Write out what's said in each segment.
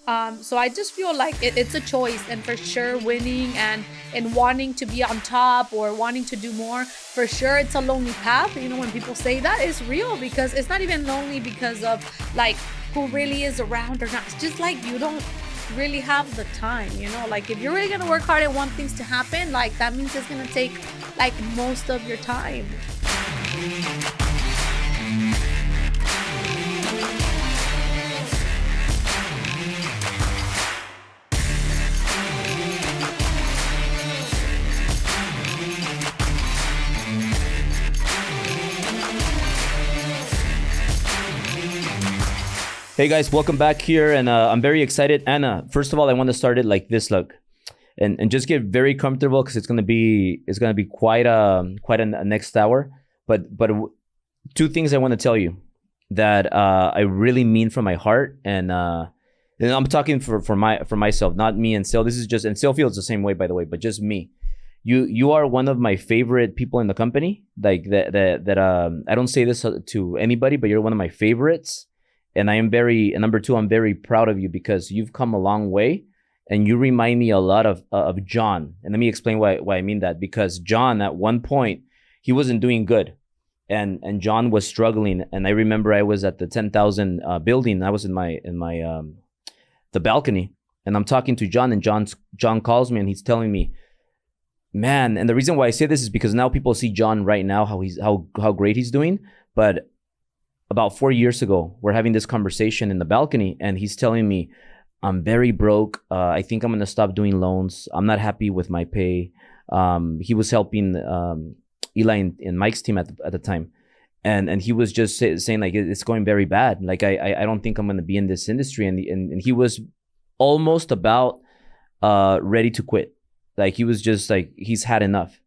So I just feel like it's a choice, and for sure winning and wanting to be on top or wanting to do more, for sure it's a lonely path. You know, when people say that, it's real, because it's not even lonely because of like who really is around or not. It's just like you don't really have the time, you know, like if you're really gonna work hard and want things to happen, like that means it's gonna take like most of your time. Hey guys, welcome back here, and I'm very excited. Anna, first of all, I want to start it like this, look, and just get very comfortable because it's gonna be quite a next hour. But two things I want to tell you that I really mean from my heart, and I'm talking for myself, not me and Syl. This is just, and Syl feels the same way, by the way, but just me. You are one of my favorite people in the company. Like that I don't say this to anybody, but you're one of my favorites. And number two, I'm very proud of you because you've come a long way, and you remind me a lot of John. And let me explain why I mean that. Because John, at one point, he wasn't doing good, and John was struggling. And I remember I was at the 10,000 building. I was in my the balcony, and I'm talking to John, and John calls me, and he's telling me, man. And the reason why I say this is because now people see John right now, how great he's doing, but about 4 years ago, we're having this conversation in the balcony, and he's telling me, I'm very broke. I think I'm going to stop doing loans. I'm not happy with my pay. He was helping Eli and Mike's team at the time. And he was just saying, like, it's going very bad. Like, I don't think I'm going to be in this industry. And he was almost about ready to quit. Like, he was just like, he's had enough.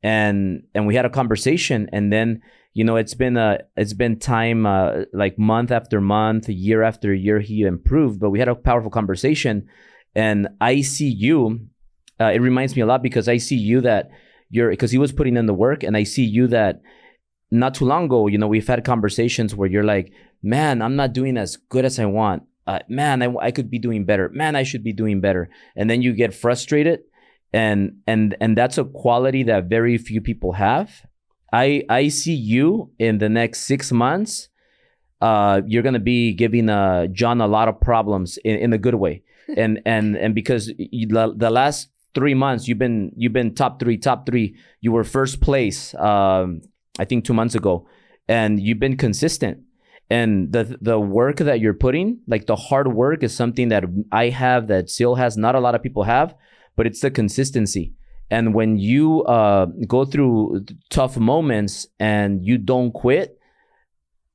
And we had a conversation, and then, you know, it's been time, like month after month, year after year, he improved. But we had a powerful conversation, and I see you. It reminds me a lot because I see you that because he was putting in the work, and I see you that not too long ago, you know, we've had conversations where you're like, man, I'm not doing as good as I want. Man, I could be doing better. Man, I should be doing better. And then you get frustrated, and that's a quality that very few people have. I see you in the next 6 months. You're gonna be giving John a lot of problems in a good way, and because the last 3 months you've been top three. You were first place, I think 2 months ago, and you've been consistent. And the work that you're putting, like the hard work, is something that I have that Syl has. Not a lot of people have, but it's the consistency. And when you go through tough moments and you don't quit,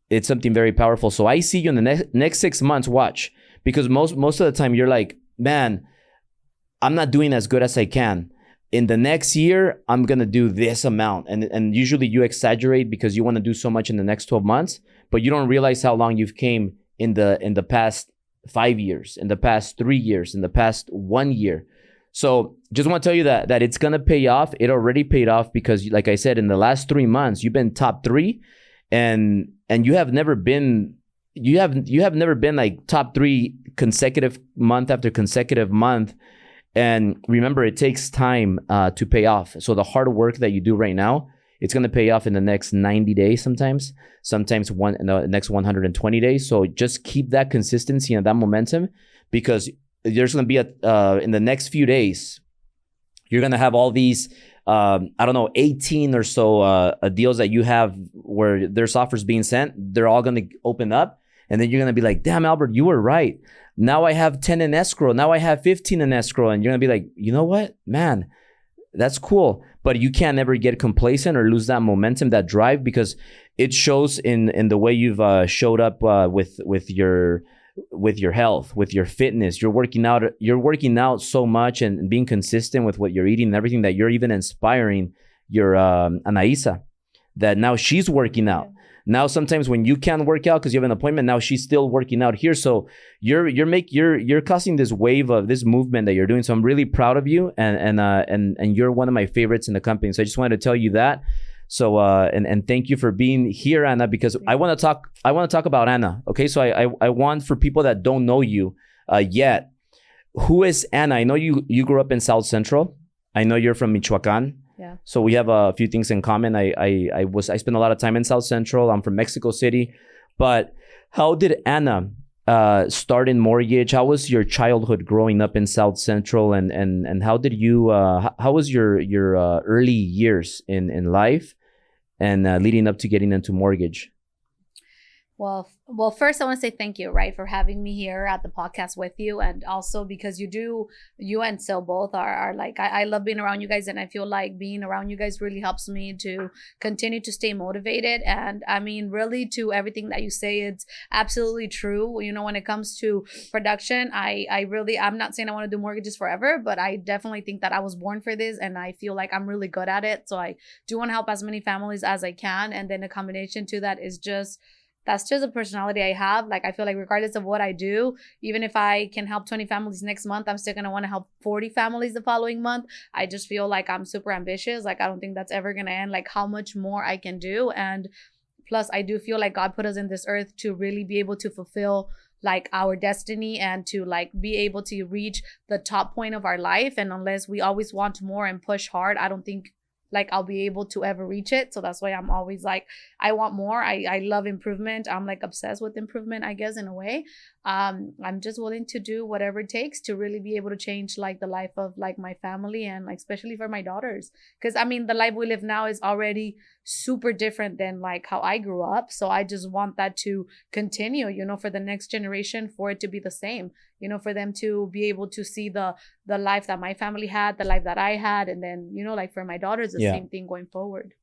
it's something very powerful. So I see you in the next 6 months, watch. Because most of the time you're like, man, I'm not doing as good as I can. In the next year, I'm going to do this amount. And usually you exaggerate because you want to do so much in the next 12 months, but you don't realize how long you've came in the past 5 years, in the past 3 years, in the past 1 year. So just want to tell you that it's going to pay off. It already paid off because, like I said, in the last 3 months, you've been top 3, and you have never been like top 3 consecutive month after consecutive month. And remember, it takes time to pay off. So the hard work that you do right now, it's going to pay off in the next 90 days sometimes in the next 120 days. So just keep that consistency and that momentum, because there's going to be in the next few days, you're going to have all these, 18 or so deals that you have where there's offers being sent. They're all going to open up. And then you're going to be like, damn, Albert, you were right. Now I have 10 in escrow. Now I have 15 in escrow. And you're going to be like, you know what, man, that's cool. But you can't ever get complacent or lose that momentum, that drive, because it shows in the way you've showed up with your health, with your fitness. You're working out so much and being consistent with what you're eating and everything, that you're even inspiring your Anaisa, that now she's working out. Now sometimes when you can't work out because you have an appointment, now she's still working out here. So you're causing this wave of this movement that you're doing. So I'm really proud of you, and you're one of my favorites in the company. So I just wanted to tell you that. So and thank you for being here, Anna, because I want to talk about Anna. Okay, so I want, for people that don't know you, yet. Who is Anna? I know you grew up in South Central. I know you're from Michoacan. Yeah. So we have a few things in common. I spent a lot of time in South Central. I'm from Mexico City. But how did Anna start in mortgage? How was your childhood growing up in South Central, and how did you how was your early years in life and leading up to getting into mortgage? Well, first I want to say thank you, right, for having me here at the podcast with you, and also because you and Syl both are like, I love being around you guys, and I feel like being around you guys really helps me to continue to stay motivated. And I mean, really, to everything that you say, it's absolutely true. You know, when it comes to production, I'm not saying I want to do mortgages forever, but I definitely think that I was born for this, and I feel like I'm really good at it. So I do want to help as many families as I can, and then a combination to that is that's just a personality I have. Like, I feel like regardless of what I do, even if I can help 20 families next month, I'm still going to want to help 40 families the following month. I just feel like I'm super ambitious. Like, I don't think that's ever going to end, like how much more I can do. And plus, I do feel like God put us in this earth to really be able to fulfill like our destiny and to like be able to reach the top point of our life. And unless we always want more and push hard, I don't think like I'll be able to ever reach it. So that's why I'm always like, I want more. I love improvement. I'm like obsessed with improvement, I guess, in a way. I'm just willing to do whatever it takes to really be able to change like the life of like my family, and like especially for my daughters, because I mean the life we live now is already super different than like how I grew up. So I just want that to continue, you know, for the next generation, for it to be the same, you know, for them to be able to see the life that my family had, the life that I had, and then, you know, like for my daughters, the same thing going forward.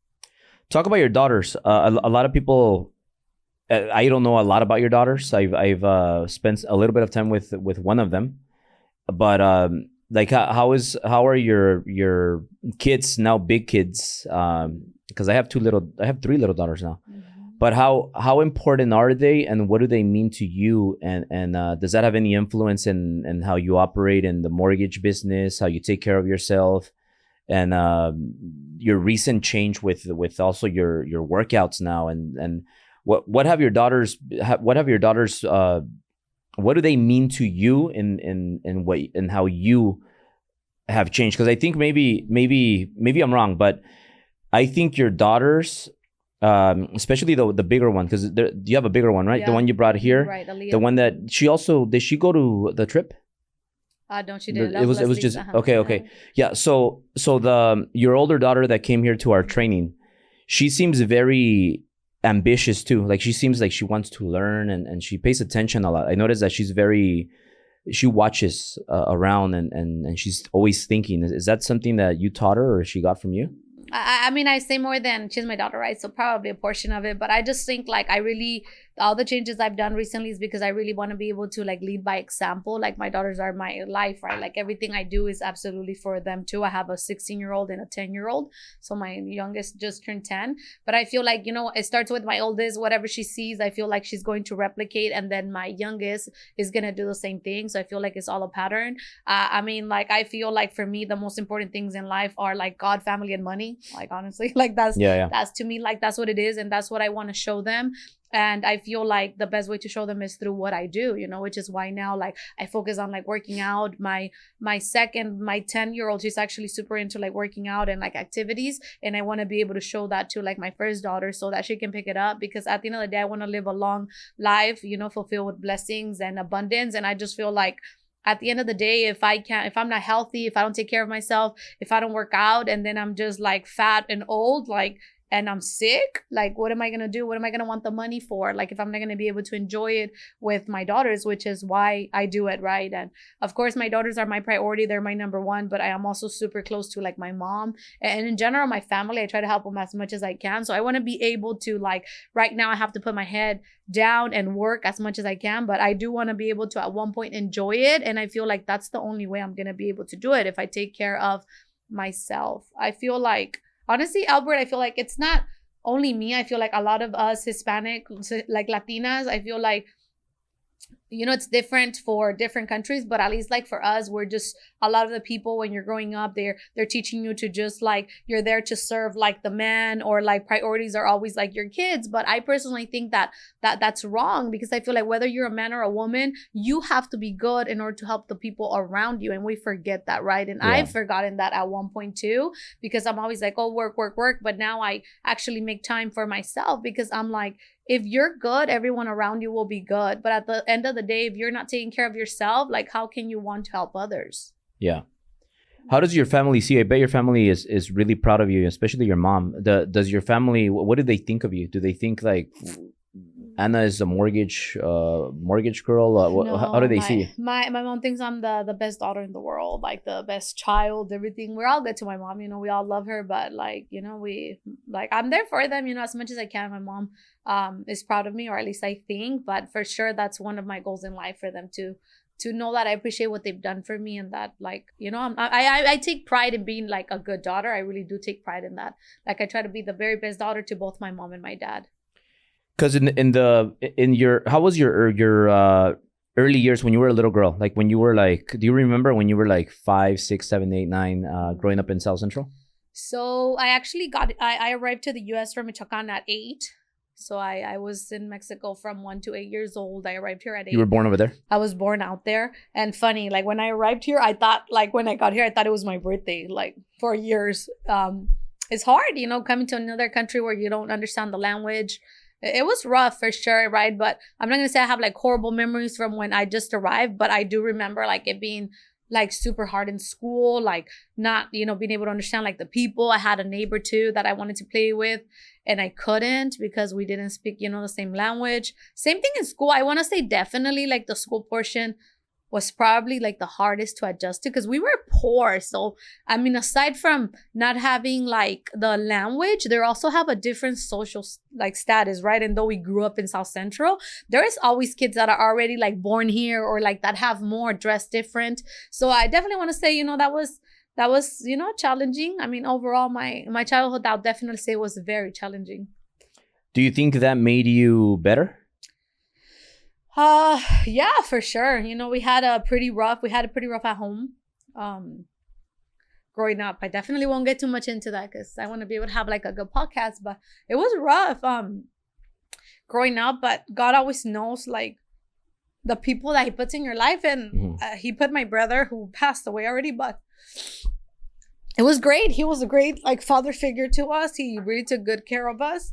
Talk about your daughters. A lot of people, I don't know a lot about your daughters. I've spent a little bit of time with one of them, but like how are your kids now, big kids? Because I have three little daughters now. Mm-hmm. But how important are they, and what do they mean to you? And does that have any influence in how you operate in the mortgage business, how you take care of yourself, and your recent change with also your workouts now, and what have your daughters what do they mean to you in how you have changed? Because I think maybe I'm wrong, but I think your daughters, especially the bigger one, because you have a bigger one, right? Yeah. The one you brought here, right? Aaliyah. The one that did she go to the trip? No, she didn't. It was just okay. Yeah. So your older daughter that came here to our training, she seems very ambitious too. Like, she seems like she wants to learn, and she pays attention a lot. I noticed that she watches around, and she's always thinking. Is that something that you taught her, or she got from you? I mean, I say more than she's my daughter, right? So probably a portion of it, but I just think like all the changes I've done recently is because I really want to be able to like lead by example. Like, my daughters are my life, right? Like, everything I do is absolutely for them too. I have a 16-year-old and a 10-year-old. So my youngest just turned 10, but I feel like, you know, it starts with my oldest. Whatever she sees, I feel like she's going to replicate, and then my youngest is going to do the same thing. So I feel like it's all a pattern. I mean, like, I feel like for me, the most important things in life are like God, family, and money. Like, honestly, like that's to me, like, that's what it is, and that's what I want to show them. And I feel like the best way to show them is through what I do, you know, which is why now, like, I focus on like working out. My 10-year-old, she's actually super into like working out and like activities, and I want to be able to show that to like my first daughter so that she can pick it up, because at the end of the day, I want to live a long life, you know, fulfilled with blessings and abundance. And I just feel like at the end of the day, if I'm not healthy, if I don't take care of myself, if I don't work out, and then I'm just like fat and old, like, and I'm sick, like, what am I going to do? What am I going to want the money for? Like, if I'm not going to be able to enjoy it with my daughters, which is why I do it, right? And of course, my daughters are my priority. They're my number one, but I am also super close to like my mom. And in general, my family, I try to help them as much as I can. So I want to be able to, like, right now I have to put my head down and work as much as I can, but I do want to be able to at one point enjoy it. And I feel like that's the only way I'm going to be able to do it, if I take care of myself. I feel like, honestly, Albert, I feel like it's not only me. I feel like a lot of us Hispanic, like Latinas, I feel like it's different for different countries, but at least like for us, we're just, a lot of the people when you're growing up, they're teaching you to just like, you're there to serve like the man, or like priorities are always like your kids. But I personally think that's wrong, because I feel like whether you're a man or a woman, you have to be good in order to help the people around you. And we forget that, right? And Yeah. I've forgotten that at one point too, because I'm always like, oh, work, work, work. But now I actually make time for myself, because I'm like, if you're good, everyone around you will be good. But at the end of the day, if you're not taking care of yourself, like how can you want to help others? Yeah. How does your family see? I bet your family is really proud of you, especially your mom. Does your family, what do they think of you? Do they think like Anna is a mortgage girl? How do they see you? My mom thinks I'm the best daughter in the world, like the best child, everything. We're all good to my mom, we all love her, but like, we like, I'm there for them, as much as I can. My mom is proud of me, or at least I think. But for sure, that's one of my goals in life, for them to know that I appreciate what they've done for me, and that like, I take pride in being like a good daughter. I really do take pride in that. Like I try to be the very best daughter to both my mom and my dad. Because in your, how was your early years when you were a little girl? Like when you were like, do you remember when you were like 5, 6, 7, 8, 9, growing up in South Central? So I actually I arrived to the U.S. from Michoacan at 8. So I was in Mexico from 1 to 8 years old. I arrived here at 8. You were born over there? I was born out there. And funny, like when I arrived here, I thought, like when I got here, I thought it was my birthday, like for years. It's hard, coming to another country where you don't understand the language. It was rough for sure, right? But I'm not going to say I have like horrible memories from when I just arrived, but I do remember like it being like super hard in school, like not, being able to understand like the people. I had a neighbor too that I wanted to play with, and I couldn't because we didn't speak, the same language. Same thing in school. I want to say definitely like the school portion was probably like the hardest to adjust to, because we were poor. So, I mean, aside from not having like the language, they also have a different social like status, right? And though we grew up in South Central, there is always kids that are already like born here, or like that have more, dressed different. So I definitely want to say, that was, challenging. I mean, overall, my childhood, I'll definitely say, was very challenging. Do you think that made you better? Yeah, for sure. We had a pretty rough at home. Growing up, I definitely won't get too much into that because I want to be able to have like a good podcast, but it was rough, growing up, but God always knows like the people that he puts in your life. And he put my brother, who passed away already, but it was great. He was a great like father figure to us. He really took good care of us.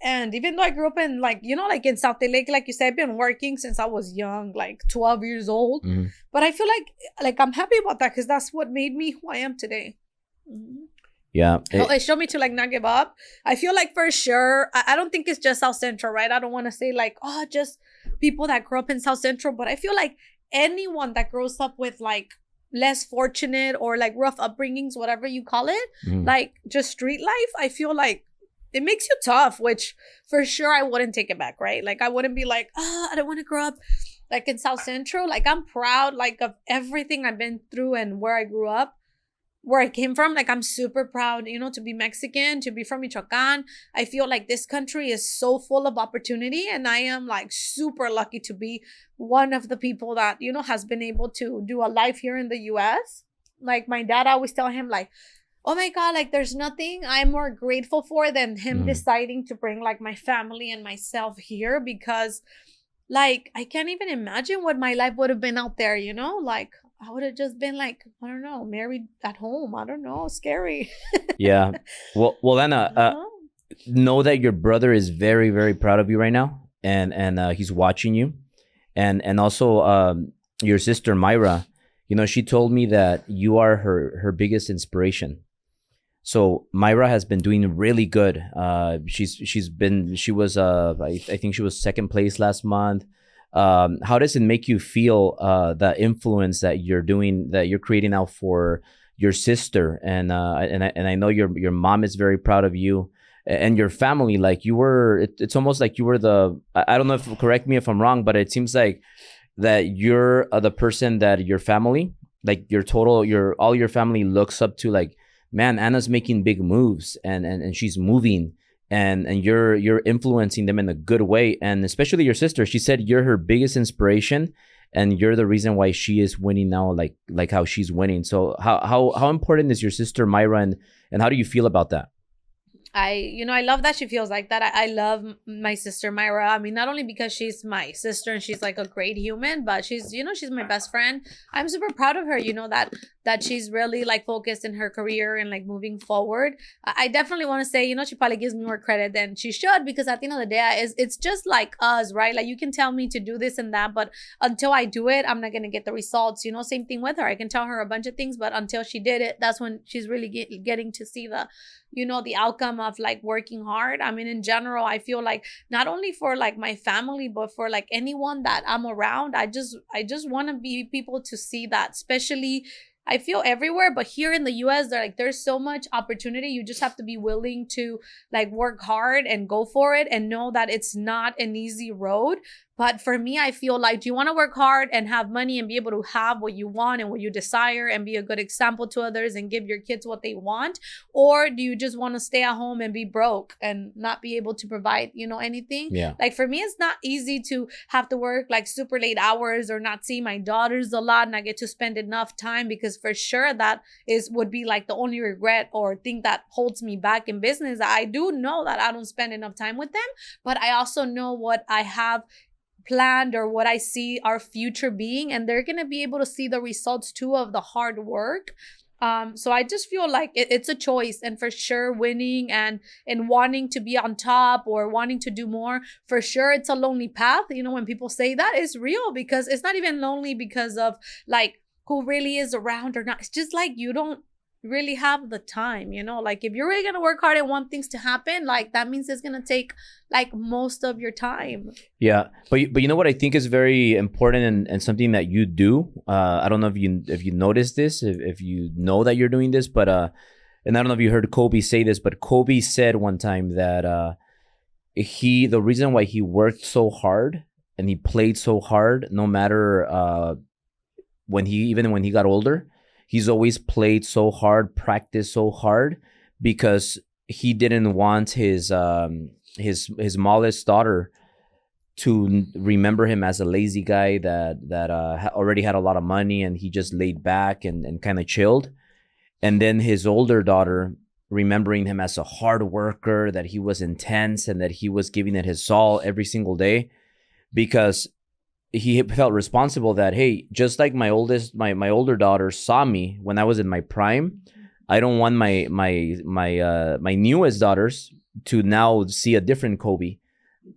And even though I grew up in like, like in South Lake, like you said, I've been working since I was young, like 12 years old. Mm-hmm. But I feel like I'm happy about that, because that's what made me who I am today. Mm-hmm. Yeah. It showed me to like not give up. I feel like for sure, I don't think it's just South Central, right? I don't want to say like, oh, just people that grew up in South Central. But I feel like anyone that grows up with like less fortunate or like rough upbringings, whatever you call it, like just street life, I feel like it makes you tough, which for sure I wouldn't take it back, right? Like I wouldn't be like, I don't want to grow up like in South Central. Like I'm proud like of everything I've been through and where I grew up, where I came from. Like I'm super proud, to be Mexican, to be from Michoacan. I feel like this country is so full of opportunity, and I am like super lucky to be one of the people that, has been able to do a life here in the US. Like my dad, I always tell him like, oh my God, like there's nothing I'm more grateful for than him deciding to bring like my family and myself here, because like I can't even imagine what my life would have been out there, like I would have just been like, I don't know, married at home. I don't know, scary. Yeah. Well, Anna, know that your brother is very, very proud of you right now, and he's watching you, and also your sister Myra. She told me that you are her biggest inspiration. So Myra has been doing really good. She was I think she was second place last month. How does it make you feel, the influence that you're creating now for your sister? And I know your mom is very proud of you and your family. Like it's almost like you were I don't know if, correct me if I'm wrong, but it seems like that you're the person that your family, like all your family looks up to, like, man, Anna's making big moves and she's moving and you're influencing them in a good way. And especially your sister, she said you're her biggest inspiration, and you're the reason why she is winning now, like how she's winning. So how important is your sister Myra, and how do you feel about that? I love that she feels like that. I love my sister Myra. I mean, not only because she's my sister and she's like a great human, but she's my best friend. I'm super proud of her, that she's really like focused in her career and like moving forward. I definitely want to say, she probably gives me more credit than she should, because at the end of the day, it's just like us, right? Like, you can tell me to do this and that, but until I do it, I'm not going to get the results. Same thing with her. I can tell her a bunch of things, but until she did it, that's when she's really getting to see the outcome of like working hard. I mean, in general, I feel like not only for like my family, but for like anyone that I'm around, I just want to be people to see that, especially I feel everywhere, but here in the US, there's so much opportunity. You just have to be willing to like work hard and go for it, and know that it's not an easy road. But for me, I feel like, do you want to work hard and have money and be able to have what you want and what you desire and be a good example to others and give your kids what they want? Or do you just want to stay at home and be broke and not be able to provide, anything? Yeah. Like, for me, it's not easy to have to work like super late hours or not see my daughters a lot, and I get to spend enough time, because for sure that would be like the only regret or thing that holds me back in business. I do know that I don't spend enough time with them, but I also know what I have planned or what I see our future being, and they're going to be able to see the results too of the hard work. So I just feel like it's a choice, and for sure winning and wanting to be on top or wanting to do more, for sure it's a lonely path. When people say that, it's real, because it's not even lonely because of like who really is around or not. It's just like you don't really have the time, like if you're really gonna work hard and want things to happen, like that means it's gonna take like most of your time. Yeah, but you know what I think is very important, and something that you do. I don't know if you noticed this, if you know that you're doing this, but and I don't know if you heard Kobe say this, but Kobe said one time that the reason why he worked so hard and he played so hard, no matter when he got older, he's always played so hard, practiced so hard, because he didn't want his smallest daughter to remember him as a lazy guy that already had a lot of money and he just laid back and kind of chilled. And then his older daughter remembering him as a hard worker, that he was intense and that he was giving it his all every single day, because he felt responsible that, hey, just like my older daughter saw me when I was in my prime, I don't want my newest daughters to now see a different Kobe,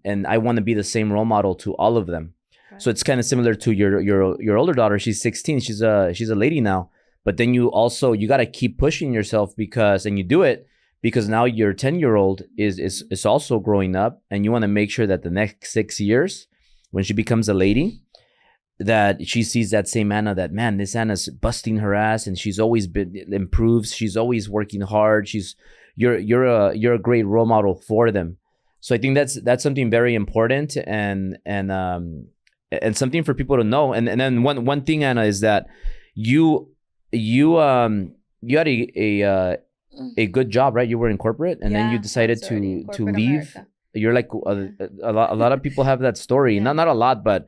and I want to be the same role model to all of them. Right. So it's kind of similar to your older daughter. She's 16. She's a lady now. But then you got to keep pushing yourself, and you do it because now your 10-year-old is also growing up, and you want to make sure that the next 6 years, when she becomes a lady, that she sees that same Anna, that, man, this Anna's busting her ass and she's always improves. She's always working hard. You're a great role model for them. So I think that's something very important and something for people to know. And then one thing, Anna, is that you had a good job, right? You were in corporate, and then you decided to leave. America. You're like a lot of people have that story. Yeah. Not a lot, but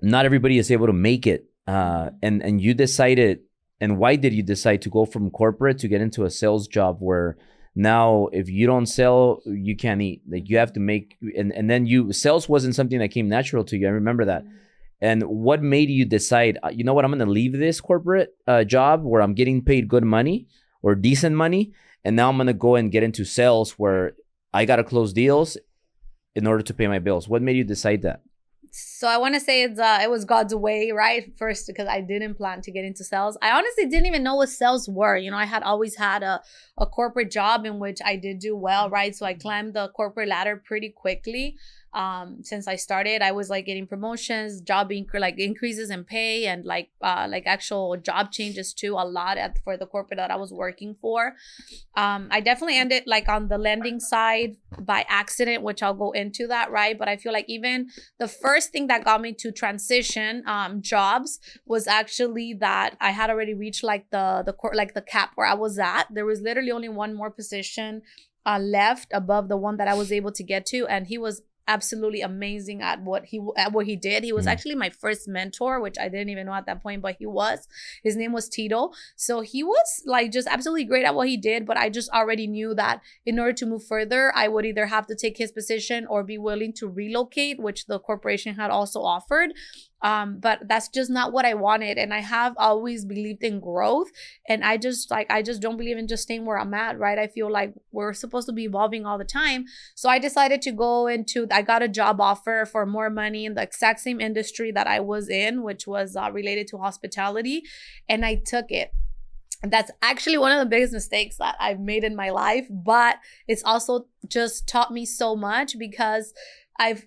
not everybody is able to make it. And you decided. And why did you decide to go from corporate to get into a sales job where now if you don't sell, you can't eat? Like, you have to make, and then sales wasn't something that came natural to you. I remember that. Mm-hmm. And what made you decide, you know what, I'm going to leave this corporate job where I'm getting paid good money or decent money, and now I'm going to go and get into sales where I got to close deals in order to pay my bills? What made you decide that? So I want to say it was God's way, right? First, because I didn't plan to get into sales. I honestly didn't even know what sales were. I had always had a corporate job in which I did do well, right? So I climbed the corporate ladder pretty quickly. Since I started, I was like getting promotions, increases in pay, and like actual job changes too, a lot for the corporate that I was working for. I definitely ended like on the lending side by accident, which I'll go into that, right? But I feel like even the first thing that got me to transition jobs was actually that I had already reached like the cap where I was at. There was literally only one more position left above the one that I was able to get to, and he was absolutely amazing at what he did. He was actually my first mentor, which I didn't even know at that point, but he was. His name was Tito. So he was like just absolutely great at what he did, but I just already knew that in order to move further, I would either have to take his position or be willing to relocate, which the corporation had also offered. But that's just not what I wanted. And I have always believed in growth. And I just don't believe in just staying where I'm at, right? I feel like we're supposed to be evolving all the time. So I decided to I got a job offer for more money in the exact same industry that I was in, which was related to hospitality. And I took it. That's actually one of the biggest mistakes that I've made in my life, but it's also just taught me so much because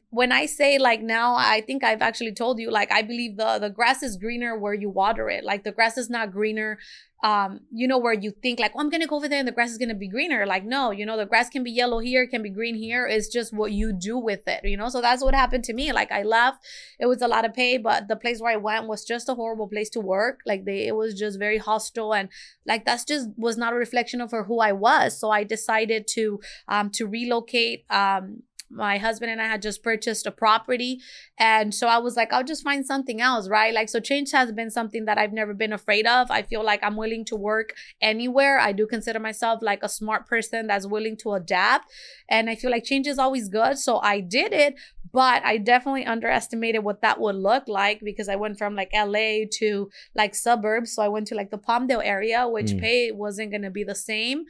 when I say like now, I think I've actually told you, like, I believe the grass is greener where you water it. Like the grass is not greener, where you think like, oh, I'm going to go over there and the grass is going to be greener. Like, no, the grass can be yellow here, can be green here. It's just what you do with it, So that's what happened to me. Like I left, it was a lot of pay, but the place where I went was just a horrible place to work. Like it was just very hostile. And like, that's just was not a reflection of who I was. So I decided to relocate. My husband and I had just purchased a property. And so I was like, I'll just find something else, right? Like, so change has been something that I've never been afraid of. I feel like I'm willing to work anywhere. I do consider myself like a smart person that's willing to adapt. And I feel like change is always good. So I did it, but I definitely underestimated what that would look like because I went from like LA to like suburbs. So I went to like the Palmdale area, which pay wasn't going to be the same.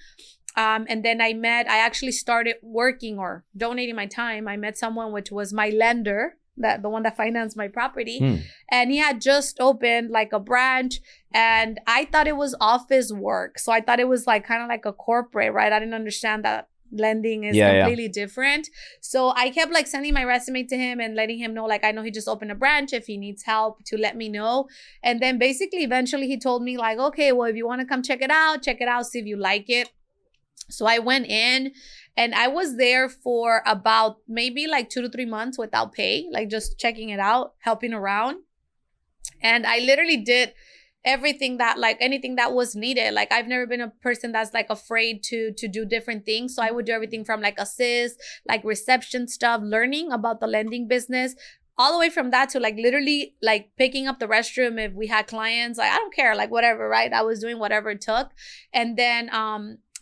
And then I actually started working or donating my time. I met someone which was my lender, the one that financed my property. And he had just opened like a branch and I thought it was office work. So I thought it was like kind of like a corporate, right? I didn't understand that lending is completely different. So I kept like sending my resume to him and letting him know, like, I know he just opened a branch. If he needs help to let me know. And then basically eventually he told me like, okay, well, if you want to come check it out, see if you like it. So I went in and I was there for about maybe like 2 to 3 months without pay, like just checking it out, helping around. And I literally did everything that like anything that was needed. Like I've never been a person that's like afraid to do different things. So I would do everything from like assist, like reception stuff, learning about the lending business, all the way from that to like literally like picking up the restroom if we had clients. Like I don't care, like whatever, right? I was doing whatever it took. And then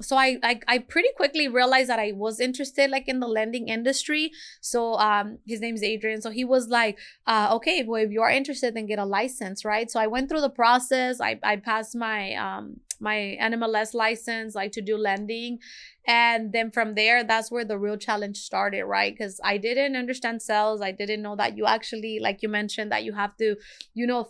so I pretty quickly realized that I was interested like in the lending industry. So his name is Adrian. So he was like, okay, well, if you are interested, then get a license, right? So I went through the process. I passed my my NMLS license, like to do lending. And then from there, that's where the real challenge started, right? Because I didn't understand sales. I didn't know that you actually, like you mentioned, that you have to,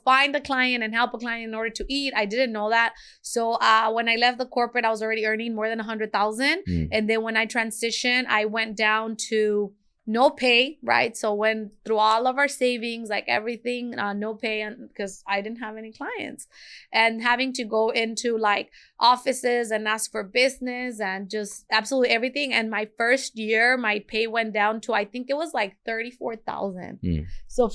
find a client and help a client in order to eat. I didn't know that. So when I left the corporate, I was already earning more than 100,000. And then when I transitioned, I went down to no pay, right? So went through all of our savings, like everything, no pay, because I didn't have any clients, and having to go into like offices and ask for business and just absolutely everything. And my first year, my pay went down to, I think it was like 34,000. So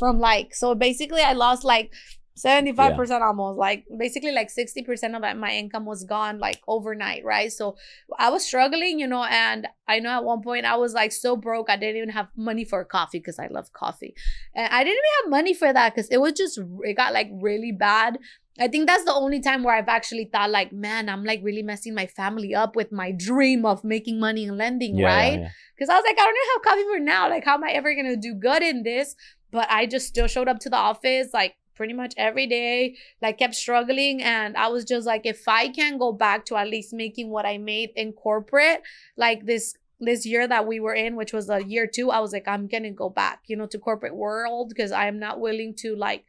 so basically I lost like 75% almost, like basically like 60% of my income was gone like overnight, right? So I was struggling, and I know at one point I was like so broke I didn't even have money for coffee because I love coffee. And I didn't even have money for that because it got like really bad. I think that's the only time where I've actually thought like, man, I'm like really messing my family up with my dream of making money in lending, right? Because I was like, I don't even have coffee for now. Like, how am I ever going to do good in this? But I just still showed up to the office like pretty much every day, like kept struggling. And I was just like, if I can go back to at least making what I made in corporate, like this year that we were in, which was a year 2, I was like, I'm going to go back, to corporate world, because I am not willing to like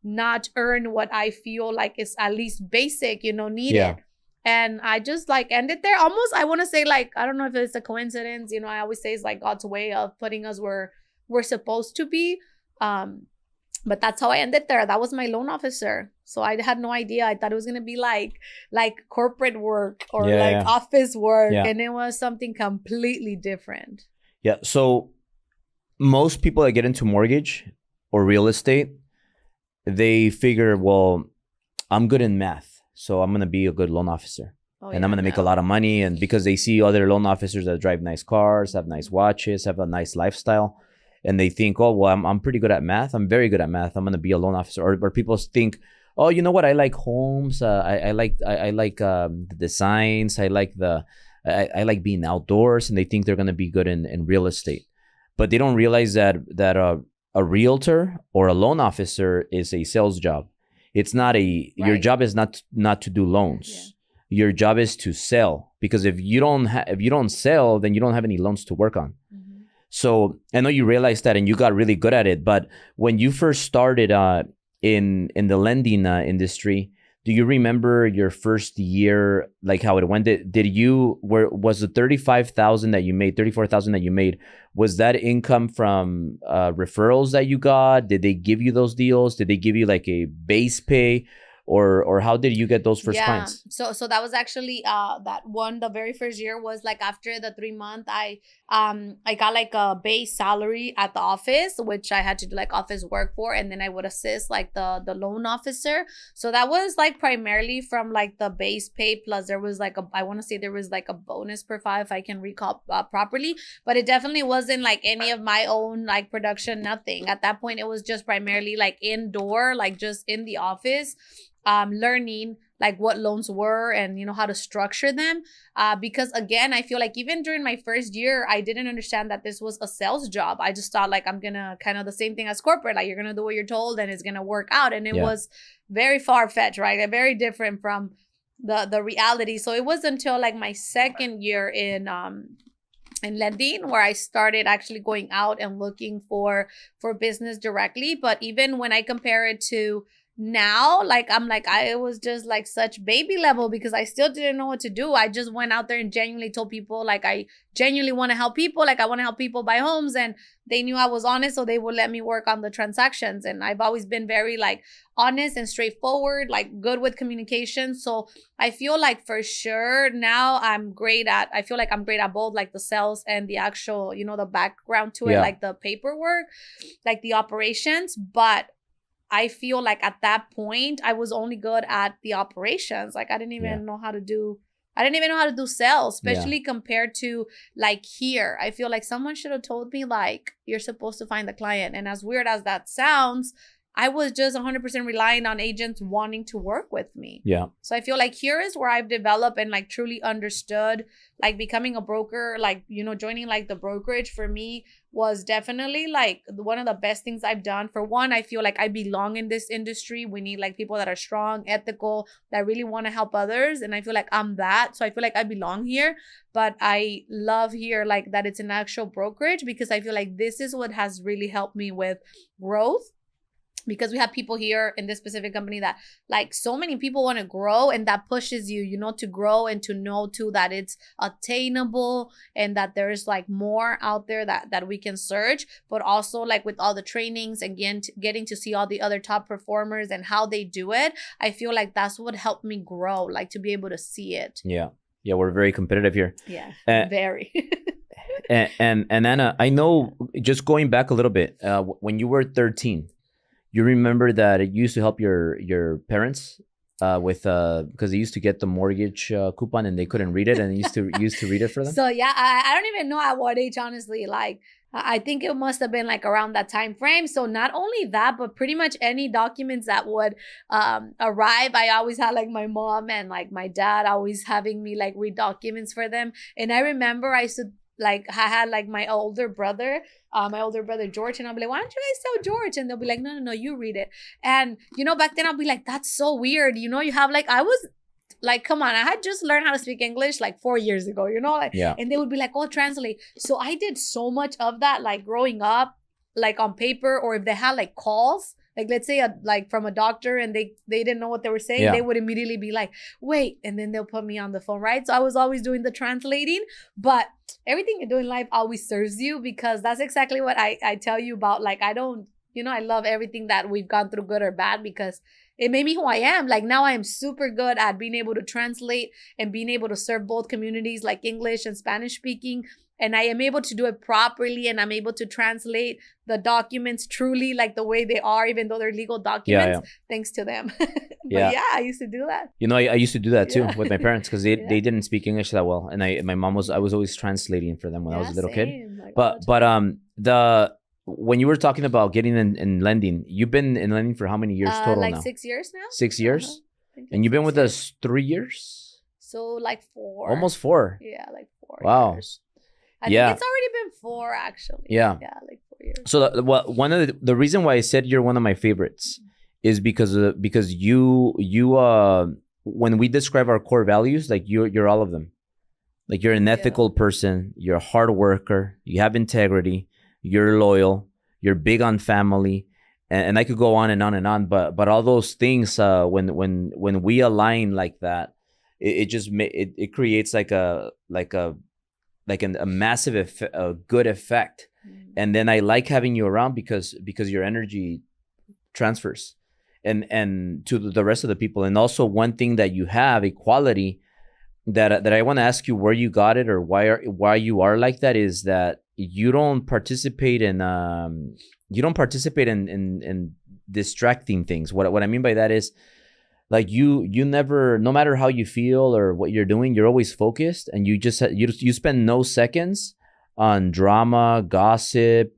not earn what I feel like is at least basic, needed. And I just like ended there almost. I want to say like, I don't know if it's a coincidence, I always say it's like God's way of putting us where we're supposed to be. But that's how I ended there. That was my loan officer. So I had no idea. I thought it was going to be like corporate work or office work. And it was something completely different. Yeah. So most people that get into mortgage or real estate, they figure, well, I'm good in math, so I'm going to be a good loan officer. Oh and I'm yeah, gonna make a no. lot of money. And because they see other loan officers that drive nice cars, have nice watches, have a nice lifestyle, and they think, oh well, I'm pretty good at math. I'm very good at math. I'm gonna be a loan officer. Or people think, oh, you know what? I like homes. I like the designs. I like being outdoors, and they think they're gonna be good in real estate, but they don't realize that a realtor or a loan officer is a sales job. It's not a your Right. job is not to do loans. Yeah. Your job is to sell, because if you don't sell, then you don't have any loans to work on. Mhm. So I know you realized that and you got really good at it. But when you first started in the lending industry, do you remember your first year, like how it went? Was the 35,000 that you made, 34,000 that you made, was that income from referrals that you got? Did they give you those deals? Did they give you like a base pay? Or how did you get those first Yeah. clients? So that was actually that one. The very first year was like after the 3 month, I got like a base salary at the office, which I had to do like office work for, and then I would assist like the loan officer. So that was like primarily from like the base pay, plus there was like I want to say there was like a bonus per file if I can recall properly, but it definitely wasn't like any of my own like production, nothing. At that point, it was just primarily like indoor, like just in the office, learning like what loans were and how to structure them, because again, I feel like even during my first year, I didn't understand that this was a sales job. I just thought like I'm gonna kind of the same thing as corporate, like you're gonna do what you're told and it's gonna work out, and it was very far-fetched, right? And very different from the reality. So it was until like my second year in lending where I started actually going out and looking for business directly. But even when I compare it to now, like I'm like I was just like such baby level, because I still didn't know what to do. I just went out there and genuinely told people like I genuinely want to help people, like I want to help people buy homes, and they knew I was honest, so they would let me work on the transactions. And I've always been very like honest and straightforward, like good with communication. So I feel like for sure now I feel like I'm great at both, like the sales and the actual, the background to it, like the paperwork, like the operations. But I feel like at that point, I was only good at the operations. Like I didn't even know how to do sales, especially compared to like here. I feel like someone should have told me like, you're supposed to find the client. And as weird as that sounds, I was just 100% relying on agents wanting to work with me. Yeah. So I feel like here is where I've developed and like truly understood, like becoming a broker, like, joining like the brokerage for me was definitely like one of the best things I've done. For one, I feel like I belong in this industry. We need like people that are strong, ethical, that really want to help others. And I feel like I'm that. So I feel like I belong here. But I love here like that it's an actual brokerage, because I feel like this is what has really helped me with growth. Because we have people here in this specific company that like so many people want to grow, and that pushes you, to grow and to know too that it's attainable and that there's like more out there that we can search. But also like with all the trainings, again, getting to see all the other top performers and how they do it, I feel like that's what helped me grow, like to be able to see it. Yeah, we're very competitive here. Yeah, Uh, very. and Anna, I know, just going back a little bit, when you were 13, you remember that you used to help your parents with because they used to get the mortgage coupon and they couldn't read it, and used to read it for them. So yeah, I don't even know at what age, honestly. Like I think it must have been like around that time frame. So not only that, but pretty much any documents that would arrive, I always had like my mom and like my dad always having me like read documents for them. And I remember I used to like I had like my older brother George, and I'll be like, why don't you guys tell George? And they'll be like, no, you read it. And back then I'll be like, that's so weird. You have like, I was like, come on, I had just learned how to speak English like 4 years ago, like, and they would be like, oh, translate. So I did so much of that, like growing up, like on paper, or if they had like calls, like let's say like from a doctor and they didn't know what they were saying, they would immediately be like, wait, and then they'll put me on the phone, right? So I was always doing the translating. But everything you do in life always serves you, because that's exactly what I tell you about. Like I don't, I love everything that we've gone through, good or bad, because it made me who I am. Like now I am super good at being able to translate and being able to serve both communities, like English and Spanish speaking. and I am able to do it properly, and I'm able to translate the documents truly like the way they are, even though they're legal documents, thanks to them. But yeah, I used to do that. You know, I used to do that too with my parents because they Yeah. didn't speak English that well, and I was always translating for them when I was a little kid. Same. Like, But when you were talking about getting in lending, you've been in lending for how many years total like now? 6 years now. 6 years, I think and you've been 6 with years. us 3 years, So like 4. almost 4. Yeah, like 4 Wow. years. I think it's already been 4 actually. Yeah. Yeah, like 4 years. So one of the reason why I said you're one of my favorites is because you when we describe our core values, like you're all of them. Like you're an ethical person, you're a hard worker, you have integrity, you're loyal, you're big on family, and I could go on and on and on. But all those things, when we align like that, it creates like a massive a good effect. And then I like having you around because your energy transfers and to the rest of the people. And also one thing that you have, a quality that I want to ask you where you got it or why you are like that, is that you don't participate in distracting things. What I mean by that is, like you never, no matter how you feel or what you're doing, you're always focused, and you spend no seconds on drama, gossip,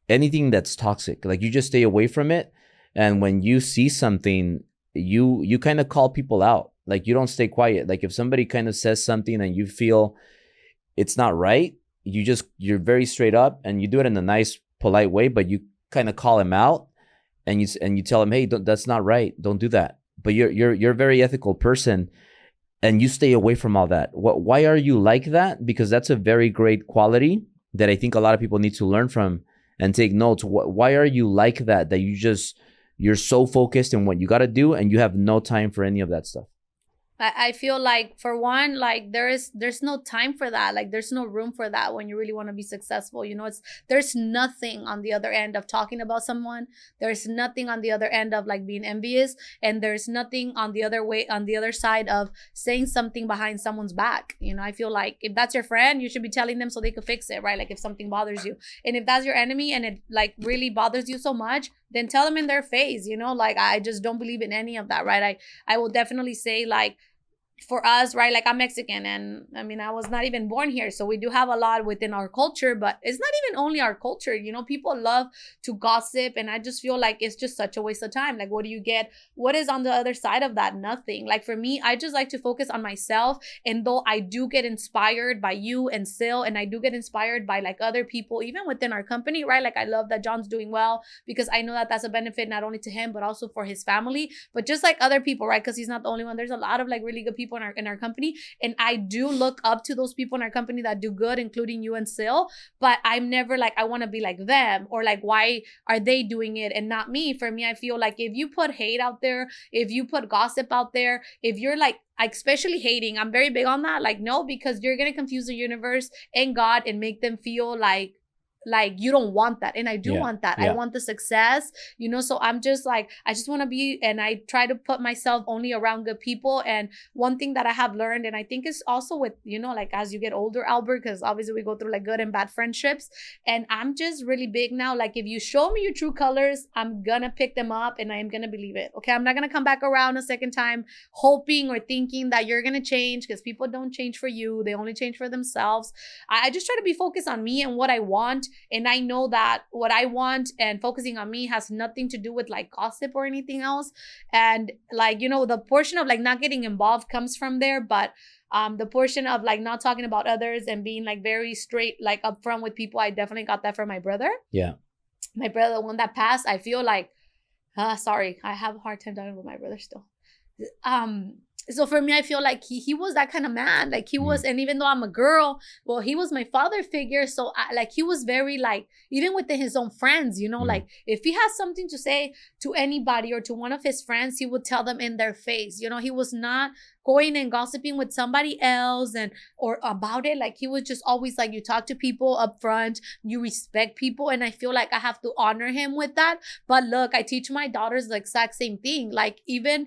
anything that's toxic. Like you just stay away from it. And when you see something, you kind of call people out. Like you don't stay quiet. Like if somebody kind of says something and you feel it's not right, you're very straight up and you do it in a nice, polite way, but you kind of call him out and you tell him, hey, that's not right. Don't do that. But you're a very ethical person and you stay away from all that. Why are you like that? Because that's a very great quality that I think a lot of people need to learn from and take notes. Why are you like that? That you're so focused in what you got to do and you have no time for any of that stuff. I feel like, for one, like there's no time for that. Like there's no room for that when you really want to be successful. You know, there's nothing on the other end of talking about someone. There's nothing on the other end of like being envious, and there's nothing on the other side of saying something behind someone's back. You know, I feel like if that's your friend, you should be telling them so they could fix it, right? Like if something bothers you, and if that's your enemy and it like really bothers you so much, then tell them in their face. You know, like I just don't believe in any of that, right? I will definitely say, like, for us, right, like I'm Mexican, and I mean, I was not even born here, so we do have a lot within our culture, but it's not even only our culture. You know, people love to gossip, and I just feel like it's just such a waste of time. Like, what do you get? What is on the other side of that? Nothing. Like for me, I just like to focus on myself, and though I do get inspired by you and Syl, and I do get inspired by like other people, even within our company, right? Like I love that John's doing well, because I know that that's a benefit not only to him, but also for his family, but just like other people, right? Because he's not the only one. There's a lot of like really good people in our company, and I do look up to those people in our company that do good, including you and Syl. But I'm never like I want to be like them, or like why are they doing it and not me. For me, I feel like if you put hate out there, if you put gossip out there, if you're like especially hating, I'm very big on that. Like no, because you're gonna confuse the universe and God and make them feel like you don't want that, and I do want that. I want the success, you know. So I'm just like, I just want to be, and I try to put myself only around good people. And one thing that I have learned, and I think is also with, you know, like as you get older, Albert, because obviously we go through like good and bad friendships, and I'm just really big now, like if you show me your true colors, I'm gonna pick them up and I am gonna believe it. Okay, I'm not gonna come back around a second time hoping or thinking that you're gonna change, because people don't change for you, they only change for themselves. I just try to be focused on me and what I want. And I know that what I want and focusing on me has nothing to do with like gossip or anything else. And like, you know, the portion of like not getting involved comes from there. But the portion of like not talking about others and being like very straight, like upfront with people, I definitely got that from my brother. Yeah. My brother, the one that passed, I feel like, sorry, I have a hard time talking about my brother still. So for me, I feel like he was that kind of man. Like he was, and even though I'm a girl, well, he was my father figure. So like he was very like, even within his own friends, you know, like if he has something to say to anybody or to one of his friends, he would tell them in their face. You know, he was not going and gossiping with somebody else or about it. Like he was just always like, you talk to people up front, you respect people. And I feel like I have to honor him with that. But look, I teach my daughters the exact same thing. Like even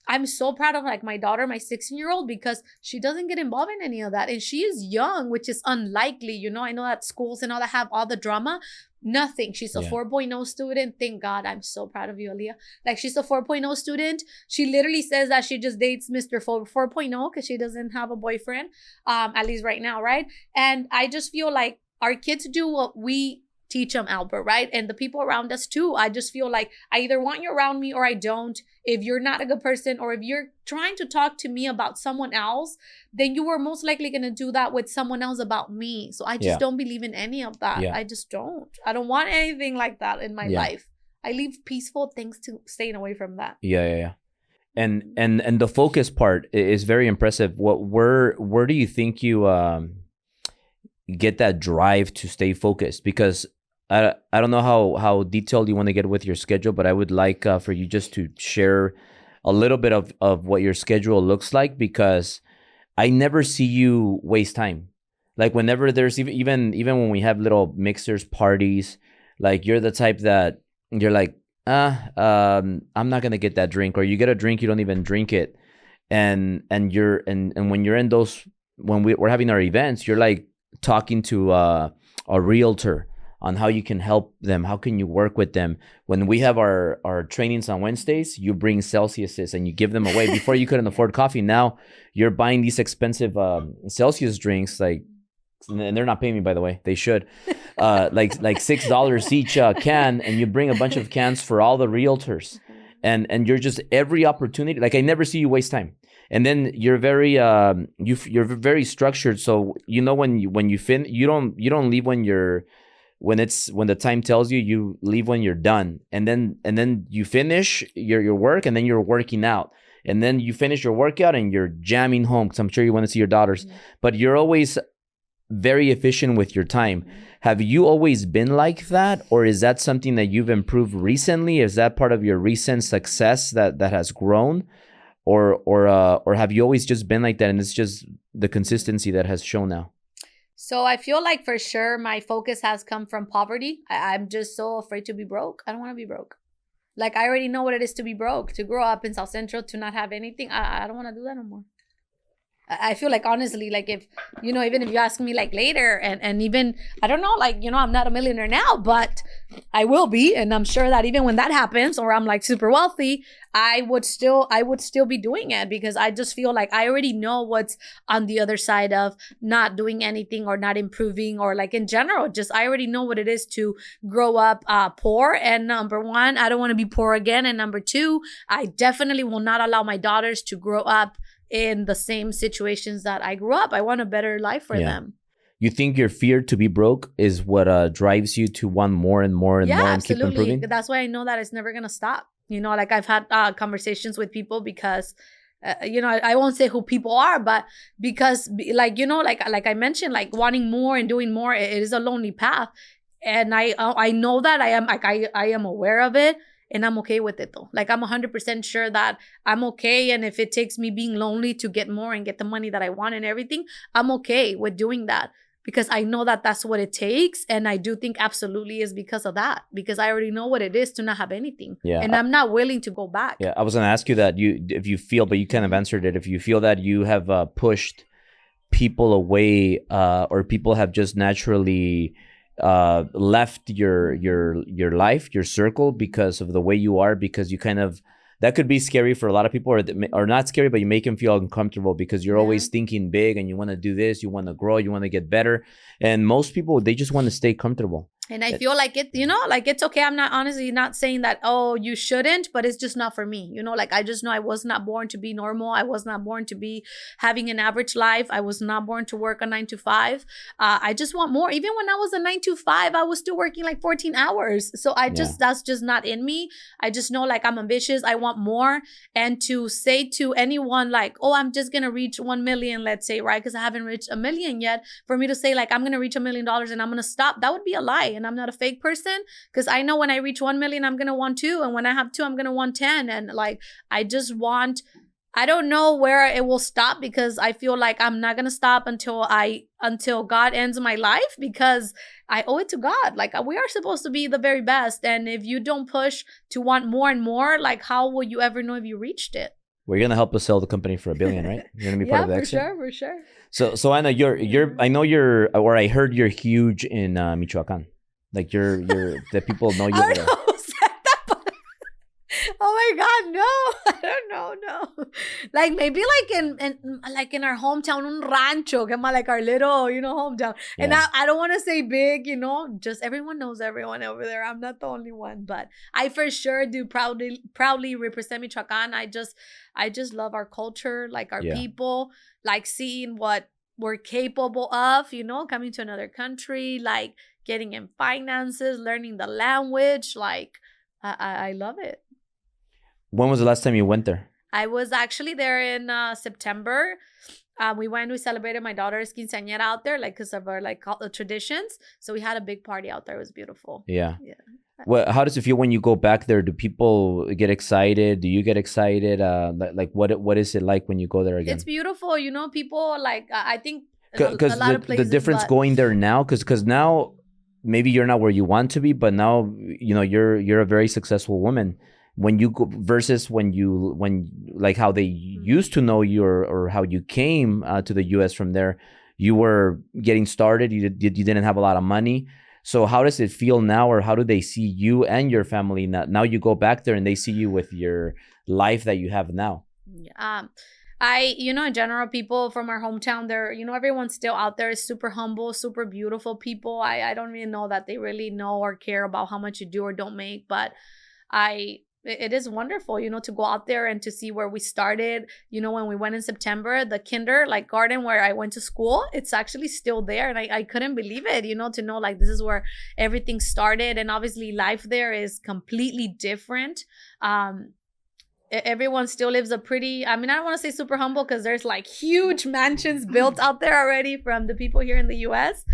I'm so proud of like my daughter, my 16-year-old, because she doesn't get involved in any of that. And she is young, which is unlikely. You know, I know that schools and all that have all the drama. Nothing. She's a 4.0 student. Thank God. I'm so proud of you, Aaliyah. Like, she's a 4.0 student. She literally says that she just dates Mr. 4.0 because she doesn't have a boyfriend, at least right now, right? And I just feel like our kids do what we teach them, Albert, right? And the people around us too. I just feel like I either want you around me or I don't. If you're not a good person, or if you're trying to talk to me about someone else, then you were most likely going to do that with someone else about me. So I just don't believe in any of that. I just don't. I don't want anything like that in my life. I leave peaceful things to staying away from that. And the focus part is very impressive. Where do you think you get that drive to stay focused? Because I don't know how detailed you want to get with your schedule, but I would like for you just to share a little bit of what your schedule looks like, because I never see you waste time. Like, whenever there's even when we have little mixers parties, like, you're the type that you're like, I'm not gonna get that drink, or you get a drink, you don't even drink it, and when you're in those, when we're having our events, you're like talking to a realtor on how you can help them, how can you work with them. When we have our trainings on Wednesdays, you bring Celsiuses and you give them away. Before you couldn't afford coffee, now you're buying these expensive Celsius drinks, like, and they're not paying me, by the way, they should, like $6 each can, and you bring a bunch of cans for all the realtors, and you're just, every opportunity, like, I never see you waste time. And then you're very you're very structured, so you know when you you don't leave when the time tells you. You leave when you're done, and then you finish your work, and then you're working out, and then you finish your workout and you're jamming home, because I'm sure you want to see your daughters. But you're always very efficient with your time. Have you always been like that, or is that something that you've improved recently? Is that part of your recent success that has grown, or have you always just been like that, and it's just the consistency that has shown now? So I feel like for sure my focus has come from poverty. I'm just so afraid to be broke. I don't want to be broke. Like, I already know what it is to be broke, to grow up in South Central, to not have anything. I don't want to do that no more. I feel like, honestly, like, if, you know, even if you ask me like later, and even, I don't know, like, you know, I'm not a millionaire now, but I will be. And I'm sure that even when that happens, or I'm like super wealthy, I would still be doing it, because I just feel like I already know what's on the other side of not doing anything, or not improving, or like in general, just, I already know what it is to grow up poor. And number one, I don't want to be poor again. And number two, I definitely will not allow my daughters to grow up in the same situations that I grew up. I want a better life for them. You think your fear to be broke is what drives you to want more and more and more, and keep improving? That's why I know that it's never gonna stop. You know, like, I've had conversations with people, because you know, I won't say who people are, but because, like, you know, like I mentioned, like, wanting more and doing more, it is a lonely path, and I know that I am aware of it. And I'm okay with it, though. Like, I'm 100% sure that I'm okay. And if it takes me being lonely to get more and get the money that I want and everything, I'm okay with doing that, because I know that that's what it takes. And I do think absolutely is because of that, because I already know what it is to not have anything. And I'm not willing to go back. I was going to ask you that, if you feel, but you kind of answered it, if you feel that you have pushed people away, or people have just naturally left your life, your circle, because of the way you are, because you kind of, that could be scary for a lot of people, or not scary, but you make them feel uncomfortable, because you're always thinking big, and you want to do this, you want to grow, you want to get better. And most people, they just want to stay comfortable. And I feel like it, you know, like, it's okay. I'm not, honestly, not saying that, oh, you shouldn't, but it's just not for me. You know, like, I just know I was not born to be normal. I was not born to be having an average life. I was not born to work a 9 to 5. I just want more. Even when I was a 9 to 5, I was still working like 14 hours. So that's just not in me. I just know, like, I'm ambitious. I want more. And to say to anyone like, oh, I'm just going to reach 1 million, let's say, right? Because I haven't reached 1 million yet. For me to say, like, I'm going to reach $1 million and I'm going to stop, that would be a lie. And I'm not a fake person, because I know when I reach 1 million, I'm going to want 2. And when I have 2, I'm going to want 10. And like, I don't know where it will stop, because I feel like I'm not going to stop until God ends my life, because I owe it to God. Like, we are supposed to be the very best. And if you don't push to want more and more, like, how will you ever know if you reached it? Well, you're gonna help us sell the company for $1 billion, right? You're gonna be part Yeah, of the for exit. sure, for sure. So Anna, you're I know you're, or I heard you're huge in Michoacan. Like you're the people know you I over don't there. know who said that, but oh my God, no, I don't know, no. Like maybe like in our hometown, un rancho, que más like our little, hometown. And Yeah. I don't want to say big, just everyone knows everyone over there. I'm not the only one, but I for sure do proudly represent Michoacan. I just love our culture, like our Yeah. people, like seeing what we're capable of, coming to another country, like getting in finances, learning the language, like I love it. When was the last time you went there? I was actually there in September. We celebrated my daughter's quinceañera out there, like because of our like traditions. So we had a big party out there. It was beautiful. Yeah. Yeah. Well, how does it feel when you go back there? Do people get excited? Do you get excited? Like what is it like when you go there again? It's beautiful. People like I think Because a lot of places, the difference going there now, because now maybe you're not where you want to be, but now you're a very successful woman. When you go versus when like how they used to know you, or how you came to the U.S. from there, you were getting started. You didn't have a lot of money. So how does it feel now, or how do they see you and your family now? Now you go back there and they see you with your life that you have now. In general, people from our hometown, they're, everyone's still out there is super humble, super beautiful people. I don't even know that they really know or care about how much you do or don't make, but it is wonderful, to go out there and to see where we started. When we went in September, the garden where I went to school, it's actually still there. And I couldn't believe it, to know like this is where everything started. And obviously life there is completely different. Everyone still lives I don't want to say super humble, because there's like huge mansions built out there already from the people here in the US.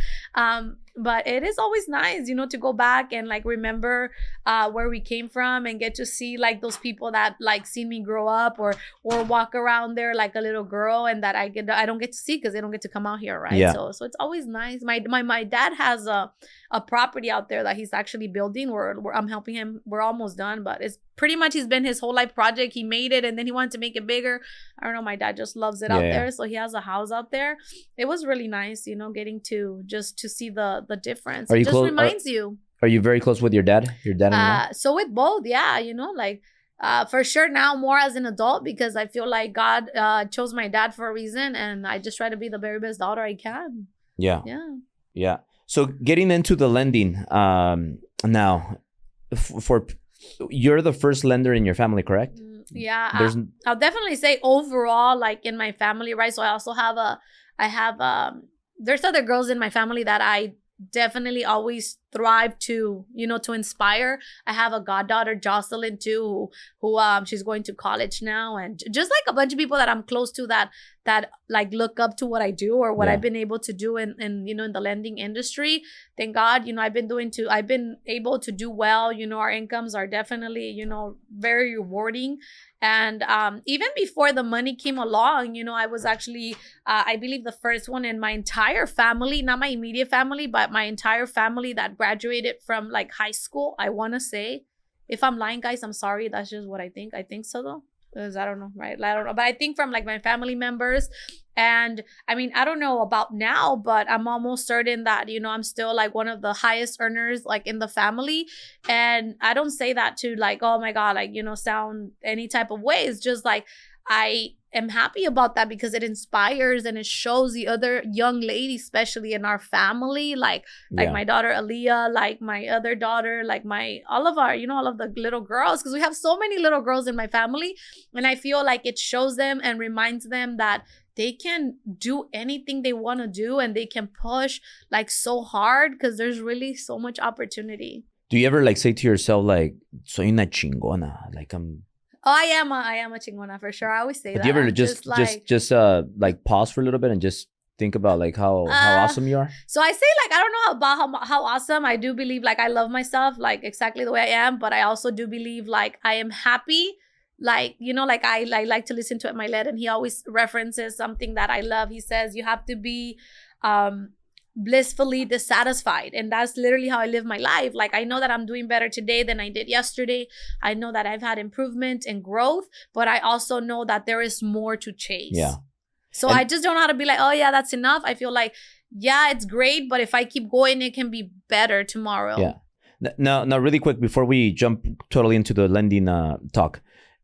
But it is always nice, to go back and like remember where we came from, and get to see like those people that like seen me grow up, or walk around there like a little girl, and that I don't get to see because they don't get to come out here, right? Yeah. So it's always nice. My dad has a property out there that he's actually building. Where I'm helping him. We're almost done, but it's pretty much he's been his whole life project. He made it, and then he wanted to make it bigger. I don't know. My dad just loves it out there, so he has a house out there. It was really nice, getting to see the difference. It just reminds you. Are you very close with your dad? So with both, yeah, for sure now more as an adult, because I feel like God chose my dad for a reason, and I just try to be the very best daughter I can. Yeah. So getting into the lending now, for you're the first lender in your family, correct? Yeah, I'll definitely say overall, like in my family, right? So I also have there's other girls in my family that I definitely always thrive to inspire. I have a goddaughter, Jocelyn, too, who she's going to college now, and just like a bunch of people that I'm close to that like look up to what I do, or what I've been able to do in the lending industry. Thank God, I've been able to do well. Our incomes are definitely very rewarding. And even before the money came along, I was actually, I believe, the first one in my entire family, not my immediate family, but my entire family that graduated from like high school. I want to say, if I'm lying, guys, I'm sorry. That's just what I think. I think so, though. Because I don't know, right? I don't know. But I think from like my family members. And I don't know about now, but I'm almost certain that, I'm still like one of the highest earners like in the family. And I don't say that to like, oh my God, like, sound any type of way. It's just like, I am happy about that, because it inspires and it shows the other young ladies, especially in our family, like my daughter Aaliyah, like my other daughter, like all of the little girls, because we have so many little girls in my family. And I feel like it shows them and reminds them that they can do anything they want to do, and they can push like so hard, because there's really so much opportunity. Do you ever like say to yourself like, soy una chingona, like I'm... Oh, I am a chingona for sure. I always say that. Do you ever just like pause for a little bit and just think about like how awesome you are? So I say like, I don't know about how awesome. I do believe like I love myself like exactly the way I am, but I also do believe like I am happy. Like, like I like to listen to it, my led, and he always references something that I love. He says you have to be blissfully dissatisfied. And that's literally how I live my life. Like, I know that I'm doing better today than I did yesterday. I know that I've had improvement and growth, but I also know that there is more to chase. Yeah. So And- I just don't know how to be like, oh yeah, that's enough. I feel like, yeah, it's great, but if I keep going, it can be better tomorrow. Yeah. Now, really quick before we jump totally into the lending talk,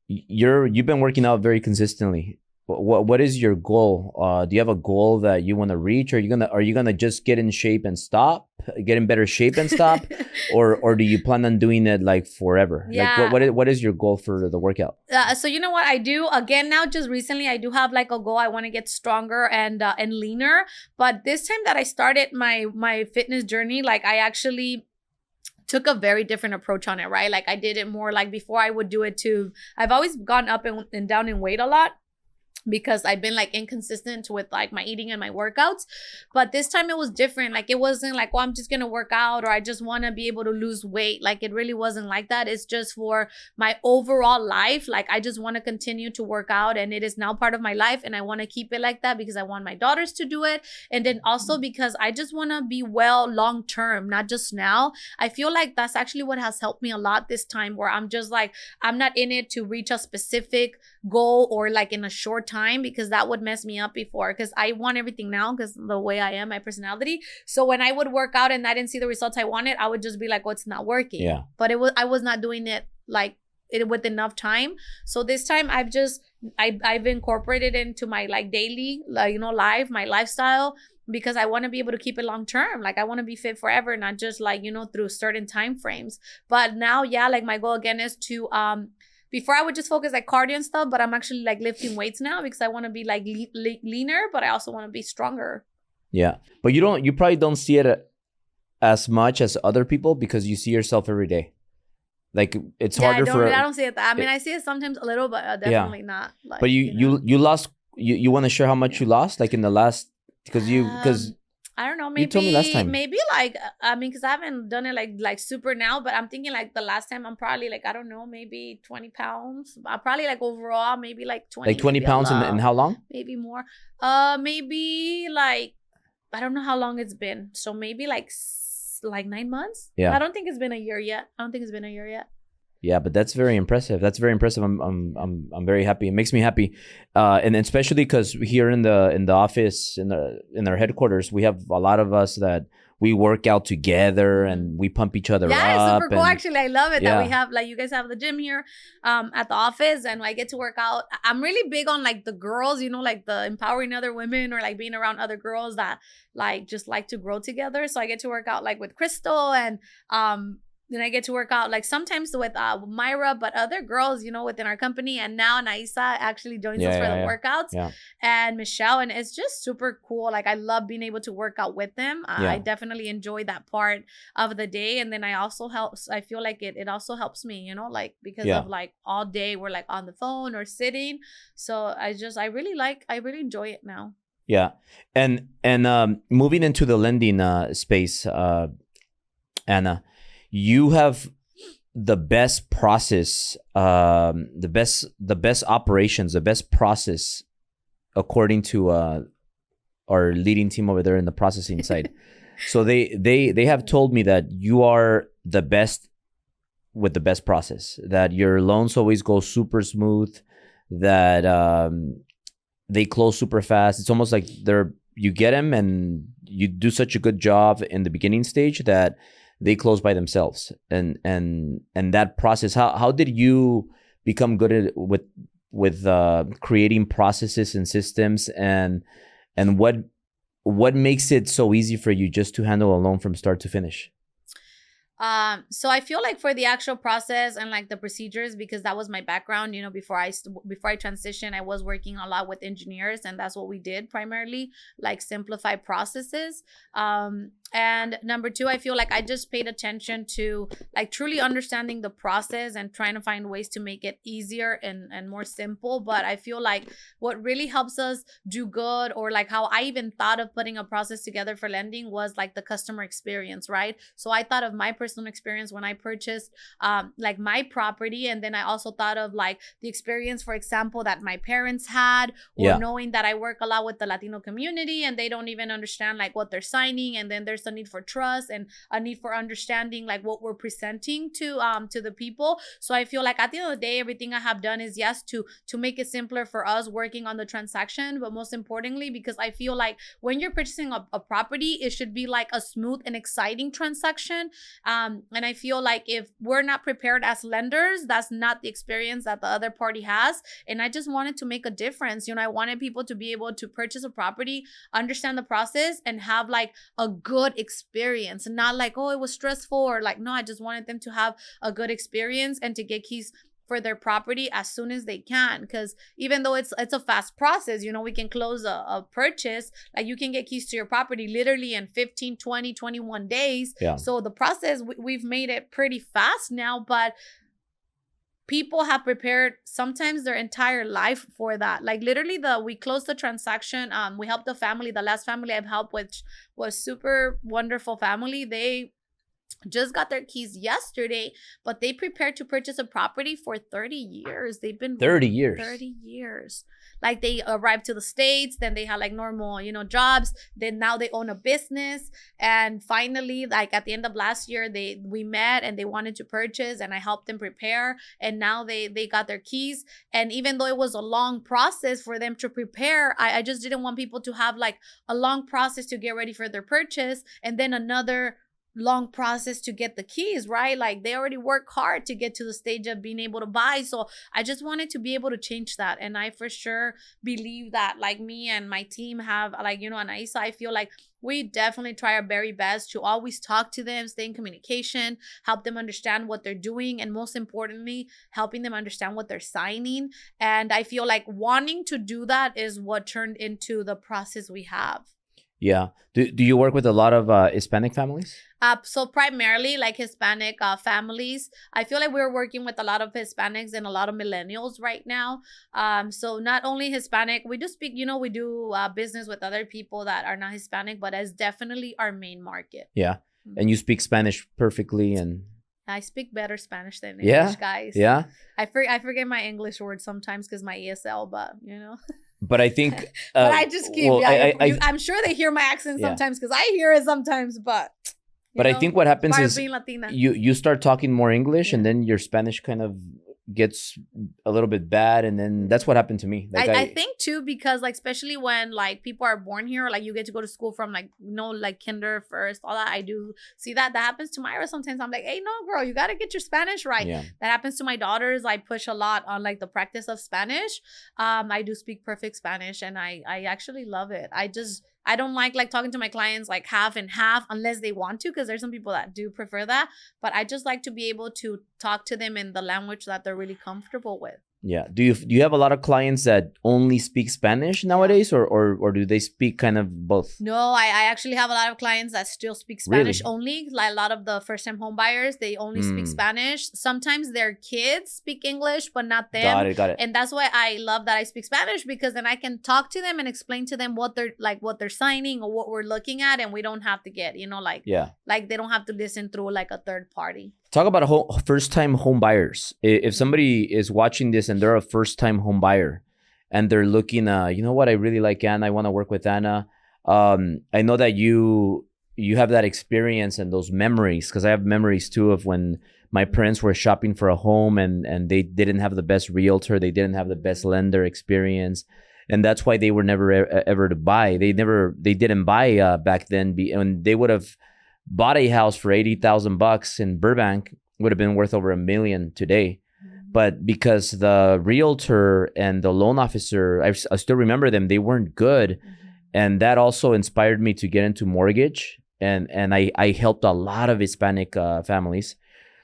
you've been working out very consistently. What is your goal? Do you have a goal that you want to reach? Or are you gonna just get in shape and stop, get in better shape and stop, or do you plan on doing it like forever? Yeah. Like what is your goal for the workout? So you know what I do again now? Just recently, I do have like a goal. I want to get stronger and leaner. But this time that I started my fitness journey, like I actually took a very different approach on it, right? Like I did it more like before I would do it too. I've always gone up and down in weight a lot, because I've been like inconsistent with like my eating and my workouts. But this time it was different. Like it wasn't like, well, I'm just gonna work out or I just want to be able to lose weight. Like it really wasn't like that. It's just for my overall life. Like I just want to continue to work out, and it is now part of my life, and I want to keep it like that because I want my daughters to do it, and then also because I just want to be well long term, not just now. I feel like that's actually what has helped me a lot this time, where I'm just like, I'm not in it to reach a specific goal or like in a short time, because that would mess me up before, because I want everything now because the way I am, my personality. So when I would work out and I didn't see the results I wanted, I would just be like, oh, it's not working. Yeah. But I was not doing it like it with enough time. So this time I've incorporated into my like daily, like, life, my lifestyle, because I want to be able to keep it long term. Like I want to be fit forever, not just like, through certain time frames. But now, yeah, like my goal again is to before I would just focus like cardio and stuff, but I'm actually like lifting weights now because I want to be like leaner, but I also want to be stronger. Yeah. But you probably don't see it as much as other people because you see yourself every day. Like it's harder I don't see it. I mean, I see it sometimes a little, but definitely not. Like, but you lost. You want to share how much you lost, like in the last, because I don't know. Maybe you told me last time. Maybe like I mean, because I haven't done it like super now, but I'm thinking like the last time I'm probably like, I don't know, maybe 20 pounds. Probably like overall maybe like 20. Like 20 pounds in how long? Maybe more. Maybe like I don't know how long it's been. So maybe like 9 months. Yeah. I don't think it's been a year yet. Yeah, but that's very impressive. I'm very happy. It makes me happy, and especially because here in the office in our headquarters, we have a lot of us that we work out together and we pump each other up. Yeah, it's super cool. Actually, I love it that we have like you guys have the gym here, at the office, and I get to work out. I'm really big on like the girls, like the empowering other women or like being around other girls that like just like to grow together. So I get to work out like with Crystal and then I get to work out like sometimes with Myra, but other girls, within our company. And now Naisa actually joins us for the workouts, and Michelle. And it's just super cool. Like I love being able to work out with them. I definitely enjoy that part of the day. And then I feel like it also helps me, like because of like all day we're like on the phone or sitting. So I really enjoy it now. Yeah. And moving into the lending space, Anna, you have the best process, the best operations, the best process, according to our leading team over there in the processing side. So they have told me that you are the best with the best process, that your loans always go super smooth, that they close super fast. It's almost like you get them and you do such a good job in the beginning stage that they close by themselves. And that process, how did you become good at with creating processes and systems, and what makes it so easy for you just to handle a loan from start to finish? So I feel like for the actual process and like the procedures, because that was my background, before I transitioned, I was working a lot with engineers, and that's what we did primarily, like simplify processes. And number two, I feel like I just paid attention to like truly understanding the process and trying to find ways to make it easier and more simple. But I feel like what really helps us do good, or like how I even thought of putting a process together for lending, was like the customer experience, right? So I thought of my perspective personal experience when I purchased like my property. And then I also thought of like the experience, for example, that my parents had, or knowing that I work a lot with the Latino community and they don't even understand like what they're signing. And then there's a need for trust and a need for understanding like what we're presenting to the people. So I feel like at the end of the day, everything I have done is yes to make it simpler for us working on the transaction, but most importantly, because I feel like when you're purchasing a property, it should be like a smooth and exciting transaction. And I feel like if we're not prepared as lenders, that's not the experience that the other party has. And I just wanted to make a difference. You know, I wanted people to be able to purchase a property, understand the process, and have like a good experience, and not like, oh, it was stressful, or like, no, I just wanted them to have a good experience and to get keys for their property as soon as they can. Because even though it's a fast process, you know, we can close a purchase, like you can get keys to your property literally in 15, 20, 21 days. So the process, we've made it pretty fast now, but people have prepared sometimes their entire life for that. Like literally we closed the transaction. We helped the family. The last family I've helped, which was super wonderful family. They just got their keys yesterday, but they prepared to purchase a property for 30 years. They've been 30 years. 30 years. Like they arrived to the States, then they had like normal, you know, jobs. Then now they own a business. And finally, like at the end of last year, we met and they wanted to purchase, and I helped them prepare. And now they got their keys. And even though it was a long process for them to prepare, I just didn't want people to have like a long process to get ready for their purchase, and then another long process to get the keys, right? Like they already work hard to get to the stage of being able to buy. So I just wanted to be able to change that. And I for sure believe that like me and my team have, like, you know, Anaisa, I feel like we definitely try our very best to always talk to them, stay in communication, help them understand what they're doing, and most importantly, helping them understand what they're signing. And I feel like wanting to do that is what turned into the process we have. Yeah. Do you work with a lot of Hispanic families? So primarily like Hispanic families. I feel like we're working with a lot of Hispanics and a lot of millennials right now. So not only Hispanic, we do speak, you know, we do business with other people that are not Hispanic, but as definitely our main market. Yeah. Mm-hmm. And you speak Spanish perfectly, and I speak better Spanish than English, guys. Yeah. I forget my English words sometimes because my ESL, but you know. But I think, but I just keep. Well, I'm sure they hear my accent sometimes because I hear it sometimes. But I think what happens is you start talking more English, and then your Spanish kind of gets a little bit bad, and then that's what happened to me. Like I think too, because like especially when like people are born here, like you get to go to school from like, you know, like kinder first, all that. I do see that happens to Myra sometimes. I'm like, hey, no, girl, you got to get your Spanish right. That happens to my daughters. I push a lot on like the practice of Spanish. I do speak perfect Spanish, and I actually love it. I don't like talking to my clients like half and half unless they want to, because there's some people that do prefer that. But I just like to be able to talk to them in the language that they're really comfortable with. Yeah. Do you have a lot of clients that only speak Spanish nowadays, or do they speak kind of both? No, I actually have a lot of clients that still speak Spanish only. Like a lot of the first-time home buyers, they only speak Spanish. Sometimes their kids speak English, but not them. Got it. And that's why I love that I speak Spanish, because then I can talk to them and explain to them what they're signing or what we're looking at, and we don't have to get, you know, like they don't have to listen through like a third party. Talk about first-time home buyers. If somebody is watching this and they're a first-time home buyer and they're looking, you know what, I really like Anna. I want to work with Anna. I know that you have that experience and those memories, because I have memories too of when my parents were shopping for a home and they didn't have the best realtor. They didn't have the best lender experience. And that's why they were never ever to buy. They didn't buy back then. And they would have bought a house for $80,000 in Burbank, would have been worth over $1 million today. But because the realtor and the loan officer, I still remember them, they weren't good. And that also inspired me to get into mortgage. And I helped a lot of Hispanic families.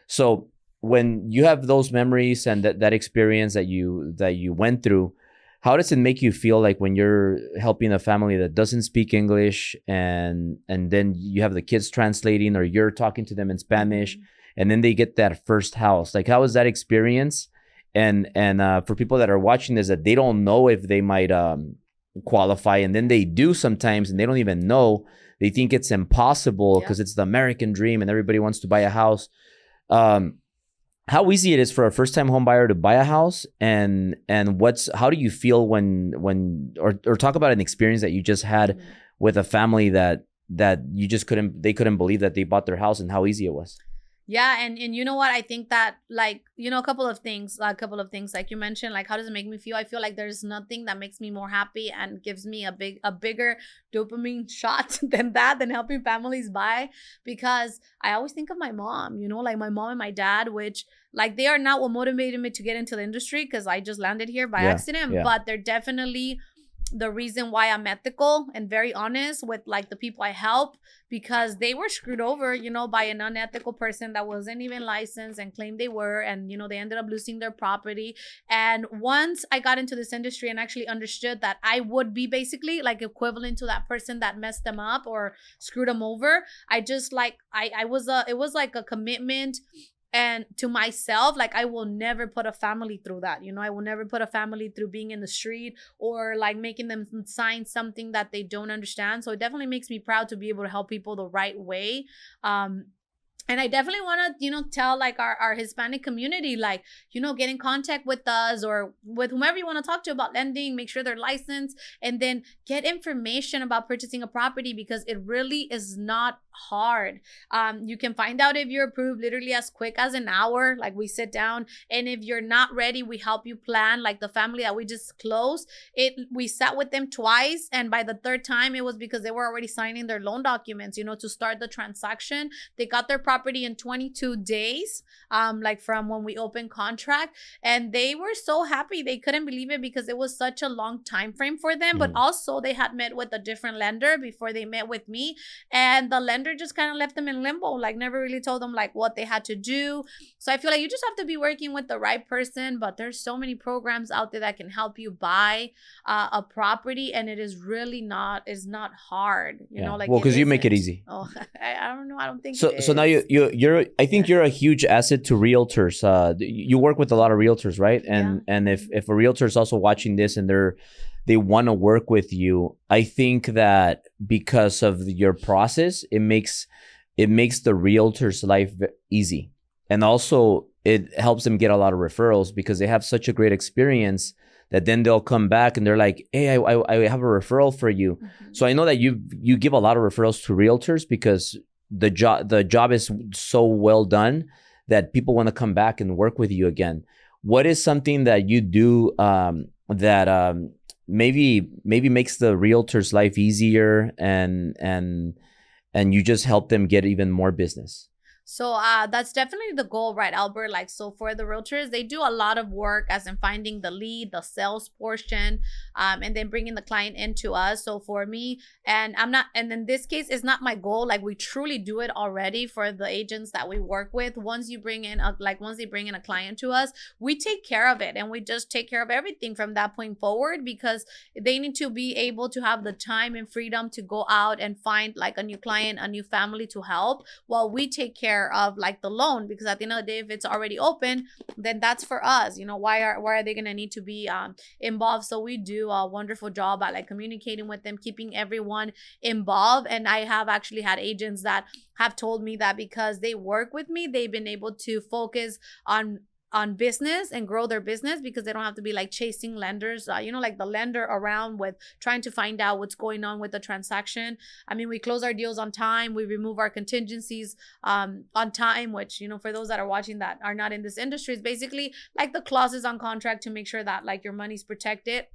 So when you have those memories and that experience that you went through, how does it make you feel like when you're helping a family that doesn't speak English, and then you have the kids translating, or you're talking to them in Spanish, and then they get that first house? Like, how is that experience? And for people that are watching this, that they don't know if they might qualify, and then they do sometimes, and they don't even know they think it's impossible because it's the American dream and everybody wants to buy a house. How easy it is for a first-time home buyer to buy a house, and how do you feel when or talk about an experience that you just had with a family that you just couldn't believe that they bought their house and how easy it was. Yeah, and you know what? I think that, like, you know, a couple of things like you mentioned, like, how does it make me feel? I feel like there's nothing that makes me more happy and gives me a bigger dopamine shot than helping families buy, because I always think of my mom, you know, like my mom and my dad, which, like, they are not what motivated me to get into the industry, because I just landed here by accident, but they're definitely the reason why I'm ethical and very honest with, like, the people I help, because they were screwed over, you know, by an unethical person that wasn't even licensed and claimed they were, and, you know, they ended up losing their property. And once I got into this industry and actually understood that I would be basically like equivalent to that person that messed them up or screwed them over, I just, like, it was like a commitment and to myself, like, I will never put a family through that. You know, I will never put a family through being in the street or, like, making them sign something that they don't understand. So it definitely makes me proud to be able to help people the right way. And I definitely want to, you know, tell, like, our Hispanic community, like, you know, get in contact with us or with whomever you want to talk to about lending. Make sure they're licensed, and then get information about purchasing a property, because it really is not hard. You can find out if you're approved literally as quick as an hour. Like, we sit down, and if you're not ready, we help you plan. Like, the family that we just closed, we sat with them twice, and by the third time, it was because they were already signing their loan documents, you know, to start the transaction. They got their property in 22 days, like, from when we opened contract, and they were so happy. They couldn't believe it because it was such a long time frame for them. But also, they had met with a different lender before they met with me, and the lender just kind of left them in limbo, like, never really told them, like, what they had to do. So I feel like you just have to be working with the right person. But there's so many programs out there that can help you buy a property, and it is really not hard, you know, like, well, because you make it easy. Oh, I don't know, I don't think so. It so is. now you're I think you're a huge asset to realtors. You work with a lot of realtors, right? And if a realtor is also watching this and they want to work with you, I think that because of your process, it makes the realtor's life easy. And also it helps them get a lot of referrals because they have such a great experience that then they'll come back and they're like, hey, I have a referral for you. So I know that you give a lot of referrals to realtors because the job is so well done that people want to come back and work with you again. What is something that you do that maybe makes the realtor's life easier and you just help them get even more business? So that's definitely the goal, right, Albert? Like, so for the realtors, they do a lot of work as in finding the lead, the sales portion, and then bringing the client into us. So for me, and in this case, it's not my goal. Like, we truly do it already for the agents that we work with. Once they bring in a client to us, we take care of it, and we just take care of everything from that point forward, because they need to be able to have the time and freedom to go out and find, like, a new client, a new family to help, while we take care of, like, the loan. Because at the end of the day, if it's already open, then that's for us. You know, why are they gonna need to be involved? So we do a wonderful job at, like, communicating with them, keeping everyone involved. And I have actually had agents that have told me that because they work with me, they've been able to focus on business and grow their business, because they don't have to be, like, chasing lenders, you know, like the lender around with trying to find out what's going on with the transaction. I mean, we close our deals on time. We remove our contingencies on time, which, you know, for those that are watching that are not in this industry, is basically like the clauses on contract to make sure that, like, your money's protected.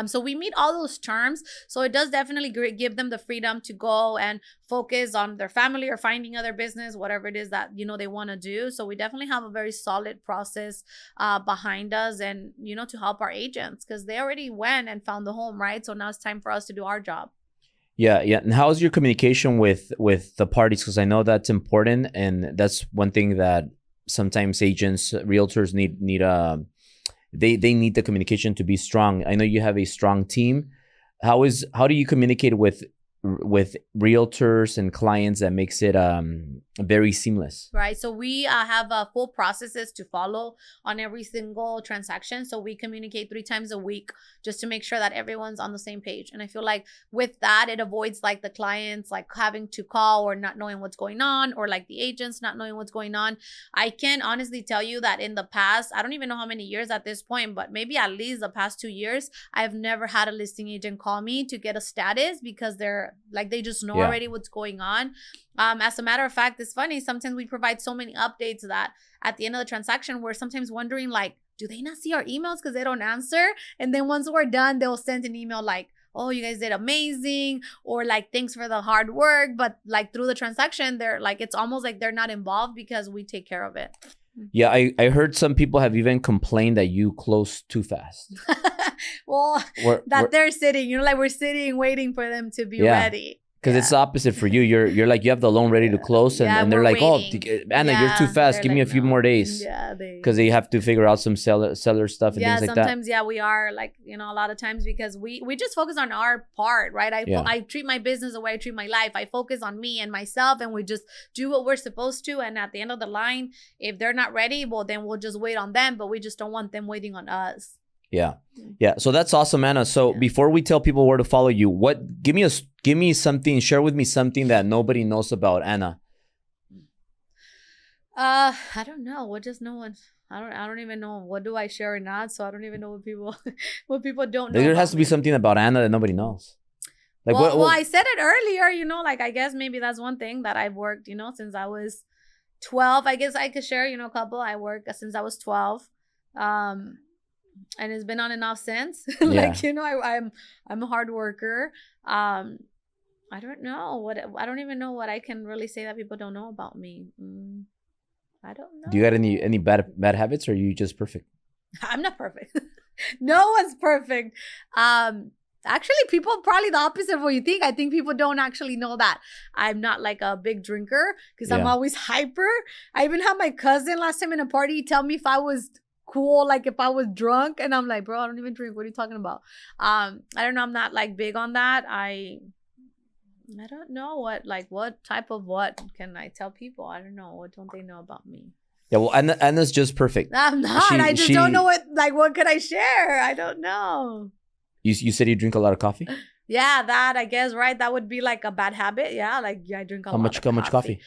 So we meet all those terms. So it does definitely give them the freedom to go and focus on their family or finding other business, whatever it is that, you know, they want to do. So we definitely have a very solid process behind us, and, you know, to help our agents, because they already went and found the home, right? So now it's time for us to do our job. Yeah. And how's your communication with the parties? Because I know that's important, and that's one thing that sometimes agents, realtors need They need the communication to be strong. I know you have a strong team. How do you communicate with with realtors and clients that makes it very seamless. Right. So we have full processes to follow on every single transaction. So we communicate 3 times a week just to make sure that everyone's on the same page. And I feel like with that, it avoids like the clients like having to call or not knowing what's going on, or like the agents not knowing what's going on. I can honestly tell you that in the past, I don't even know how many years at this point, but maybe at least the past 2 years, I've never had a listing agent call me to get a status, because they're like, they just know already what's going on. As a matter of fact, it's funny. Sometimes we provide so many updates that at the end of the transaction, we're sometimes wondering like, do they not see our emails because they don't answer? And then once we're done, they'll send an email like, oh, you guys did amazing, or like, thanks for the hard work. But like through the transaction, they're like, it's almost like they're not involved because we take care of it. Yeah, I heard some people have even complained that you close too fast. Well, they're sitting, you know, like we're sitting waiting for them to be ready. Because it's the opposite for you. You're like, you have the loan ready to close, and they're like, waiting. Oh, Anna, you're too fast. Give me a few more days. Yeah, because they have to figure out some seller stuff and things like that. Sometimes, we are like, you know, a lot of times, because we just focus on our part, right? I treat my business the way I treat my life. I focus on me and myself, and we just do what we're supposed to. And at the end of the line, if they're not ready, well, then we'll just wait on them. But we just don't want them waiting on us. Yeah. So that's awesome, Anna. So before we tell people where to follow you, give me something, share with me something that nobody knows about Anna. I don't know. What does no one? I don't even know. What do I share or not? So I don't even know what people don't know. There has to be something about Anna that nobody knows. Like well, I said it earlier, you know, like I guess maybe that's one thing that I've worked, you know, since I was 12. I guess I could share, you know, a couple. I worked since I was 12. And it's been on and off since. Like, you know, I'm a hard worker. I don't know I don't even know what I can really say that people don't know about me. I don't know. Do you got any bad habits, or are you just perfect? I'm not perfect. No one's perfect. Actually, people probably the opposite of what you think. I think people don't actually know that I'm not like a big drinker, because I'm always hyper. I even had my cousin last time in a party tell me if I was cool, like if I was drunk, and I'm like, bro, I don't even drink. What are you talking about? I don't know. I'm not like big on that. I don't know what type of what can I tell people? I don't know. What don't they know about me? Yeah, well, Anna's just perfect. I'm not. I just don't know what could I share? I don't know. You said you drink a lot of coffee? Yeah, that I guess, right? That would be like a bad habit. Yeah, like I drink a lot of coffee. How much coffee?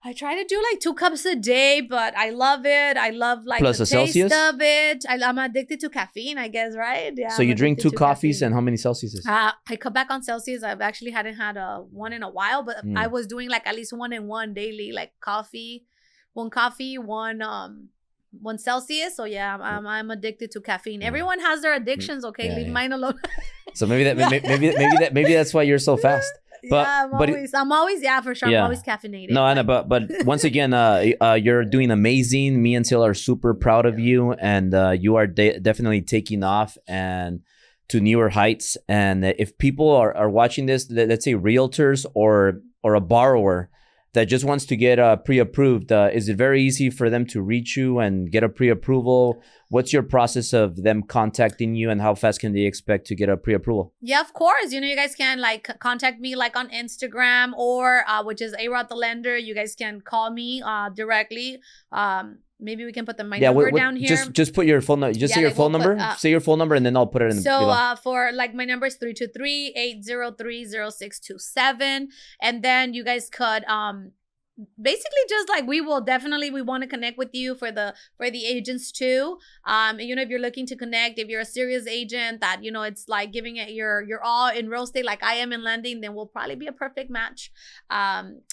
I try to do like 2 cups a day, but I love it. I love like the taste Celsius of it. I'm addicted to caffeine, I guess, right? Yeah. So you drink 2 coffees, and how many Celsius? I cut back on Celsius. I've actually hadn't had one in a while, but I was doing like at least 1 and 1 daily, like one coffee, one Celsius. So yeah, I'm addicted to caffeine. Everyone has their addictions. Okay, leave mine alone. So maybe that's why you're so fast. But, I'm always for sure. I'm always caffeinated. No, Anna, but once again, you're doing amazing. Me and Syl are super proud of you, and you are definitely taking off and to newer heights. And if people are watching this, let's say realtors or a borrower that just wants to get pre-approved, is it very easy for them to reach you and get a pre-approval? What's your process of them contacting you, and how fast can they expect to get a pre-approval? Yeah, of course. You know, you guys can like contact me like on Instagram, or which is arodthelender. You guys can call me directly. Maybe we can put my number down here. Just put your phone number. Just say your phone number. Say your phone number, and then I'll put it in the below. For like my number is 323-803-0627. And then you guys could basically just like we want to connect with you for the agents too. You know, if you're looking to connect, if you're a serious agent that, you know, it's like giving it your all in real estate like I am in lending, then we'll probably be a perfect match.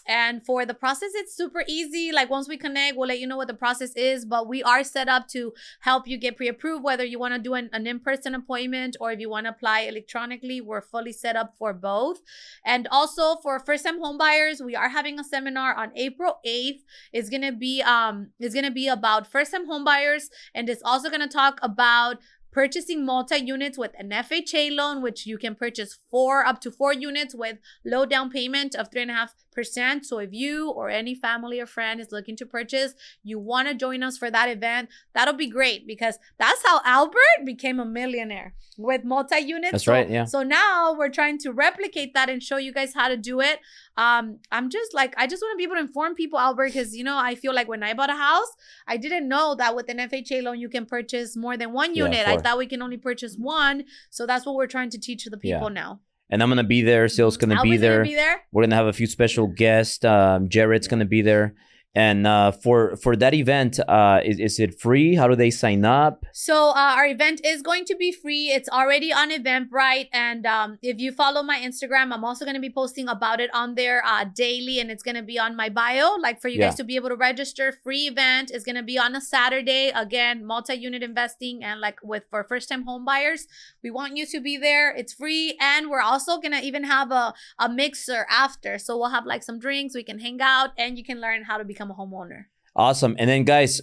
And for the process, it's super easy. Like once we connect, we'll let you know what the process is, but we are set up to help you get pre-approved, whether you want to do an in-person appointment or if you want to apply electronically. We're fully set up for both. And also for first-time home buyers, we are having a seminar on April 8th. It's gonna be about first-time home buyers, and it's also gonna talk about purchasing multi-units with an FHA loan, which you can purchase up to 4 units with low down payment of 3.5% 5%. So if you or any family or friend is looking to purchase, you want to join us for that event, that'll be great, because that's how Albert became a millionaire, with multi-units. That's right, yeah. So now we're trying to replicate that and show you guys how to do it. I'm just like, I just want to be able to inform people, Albert, because, you know, I feel like when I bought a house, I didn't know that with an FHA loan, you can purchase more than one unit. I thought we can only purchase one. So that's what we're trying to teach the people now. And I'm going to be there. Syl's going to be there. We're going to have a few special guests. Jared's going to be there. And for that event, is it free? How do they sign up? So our event is going to be free. It's already on Eventbrite. And if you follow my Instagram, I'm also going to be posting about it on there daily. And it's going to be on my bio, like for you guys to be able to register. Free event is going to be on a Saturday. Again, multi-unit investing, and like for first-time home buyers, we want you to be there. It's free. And we're also going to even have a mixer after. So we'll have like some drinks. We can hang out, and you can learn how to become a homeowner. Awesome. And then guys,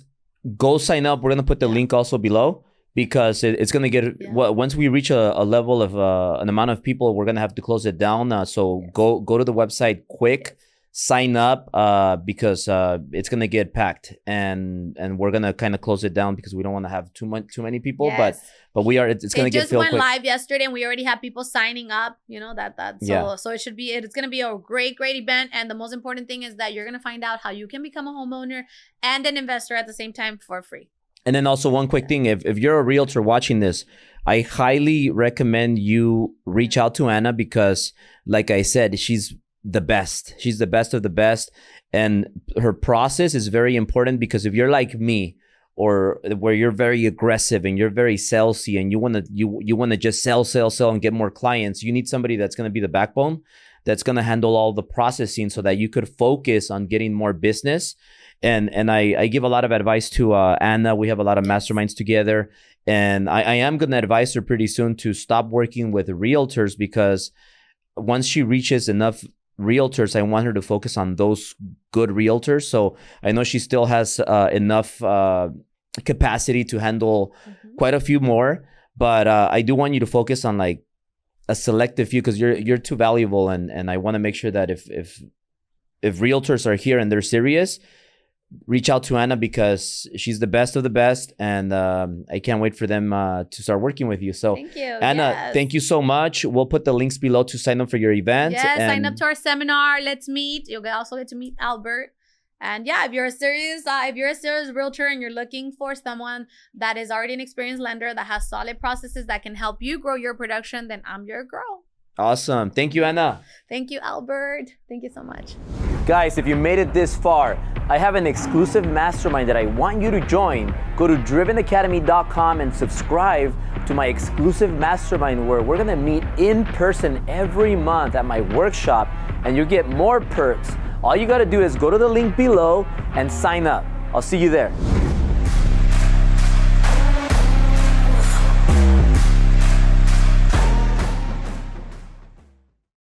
go sign up. We're going to put the link also below, because it's going to get, once we reach a level of an amount of people, we're going to have to close it down. So go to the website quick, sign up, because it's going to get packed, and we're going to kind of close it down because we don't want to have too many people, but we are, it's going to get filled quick. It just went live yesterday, and we already have people signing up, you know, so it should be, it's going to be a great event. And the most important thing is that you're going to find out how you can become a homeowner and an investor at the same time for free. And then also one quick thing, if you're a realtor watching this, I highly recommend you reach out to Anna, because like I said, she's the best. She's the best of the best. And her process is very important, because if you're like me, or where you're very aggressive and you're very salesy, and you want to just sell and get more clients, you need somebody that's going to be the backbone, that's going to handle all the processing, so that you could focus on getting more business. And I give a lot of advice to Anna. We have a lot of masterminds together, and I am going to advise her pretty soon to stop working with realtors, because once she reaches enough realtors, I want her to focus on those good realtors. So I know she still has enough capacity to handle quite a few more, but I do want you to focus on like a selective few, because you're too valuable, and I want to make sure that if realtors are here and they're serious, reach out to Anna, because she's the best of the best, and I can't wait for them to start working with you. So thank you, Anna, thank you so much. We'll put the links below to sign up for your event. Yes, sign up to our seminar. Let's meet. You'll also get to meet Albert. And yeah, if you're a serious realtor and you're looking for someone that is already an experienced lender that has solid processes that can help you grow your production, then I'm your girl. Awesome. Thank you, Anna. Thank you, Albert. Thank you so much. Guys, if you made it this far, I have an exclusive mastermind that I want you to join. Go to drivenacademy.com and subscribe to my exclusive mastermind, where we're gonna meet in person every month at my workshop, and you get more perks. All you gotta do is go to the link below and sign up. I'll see you there.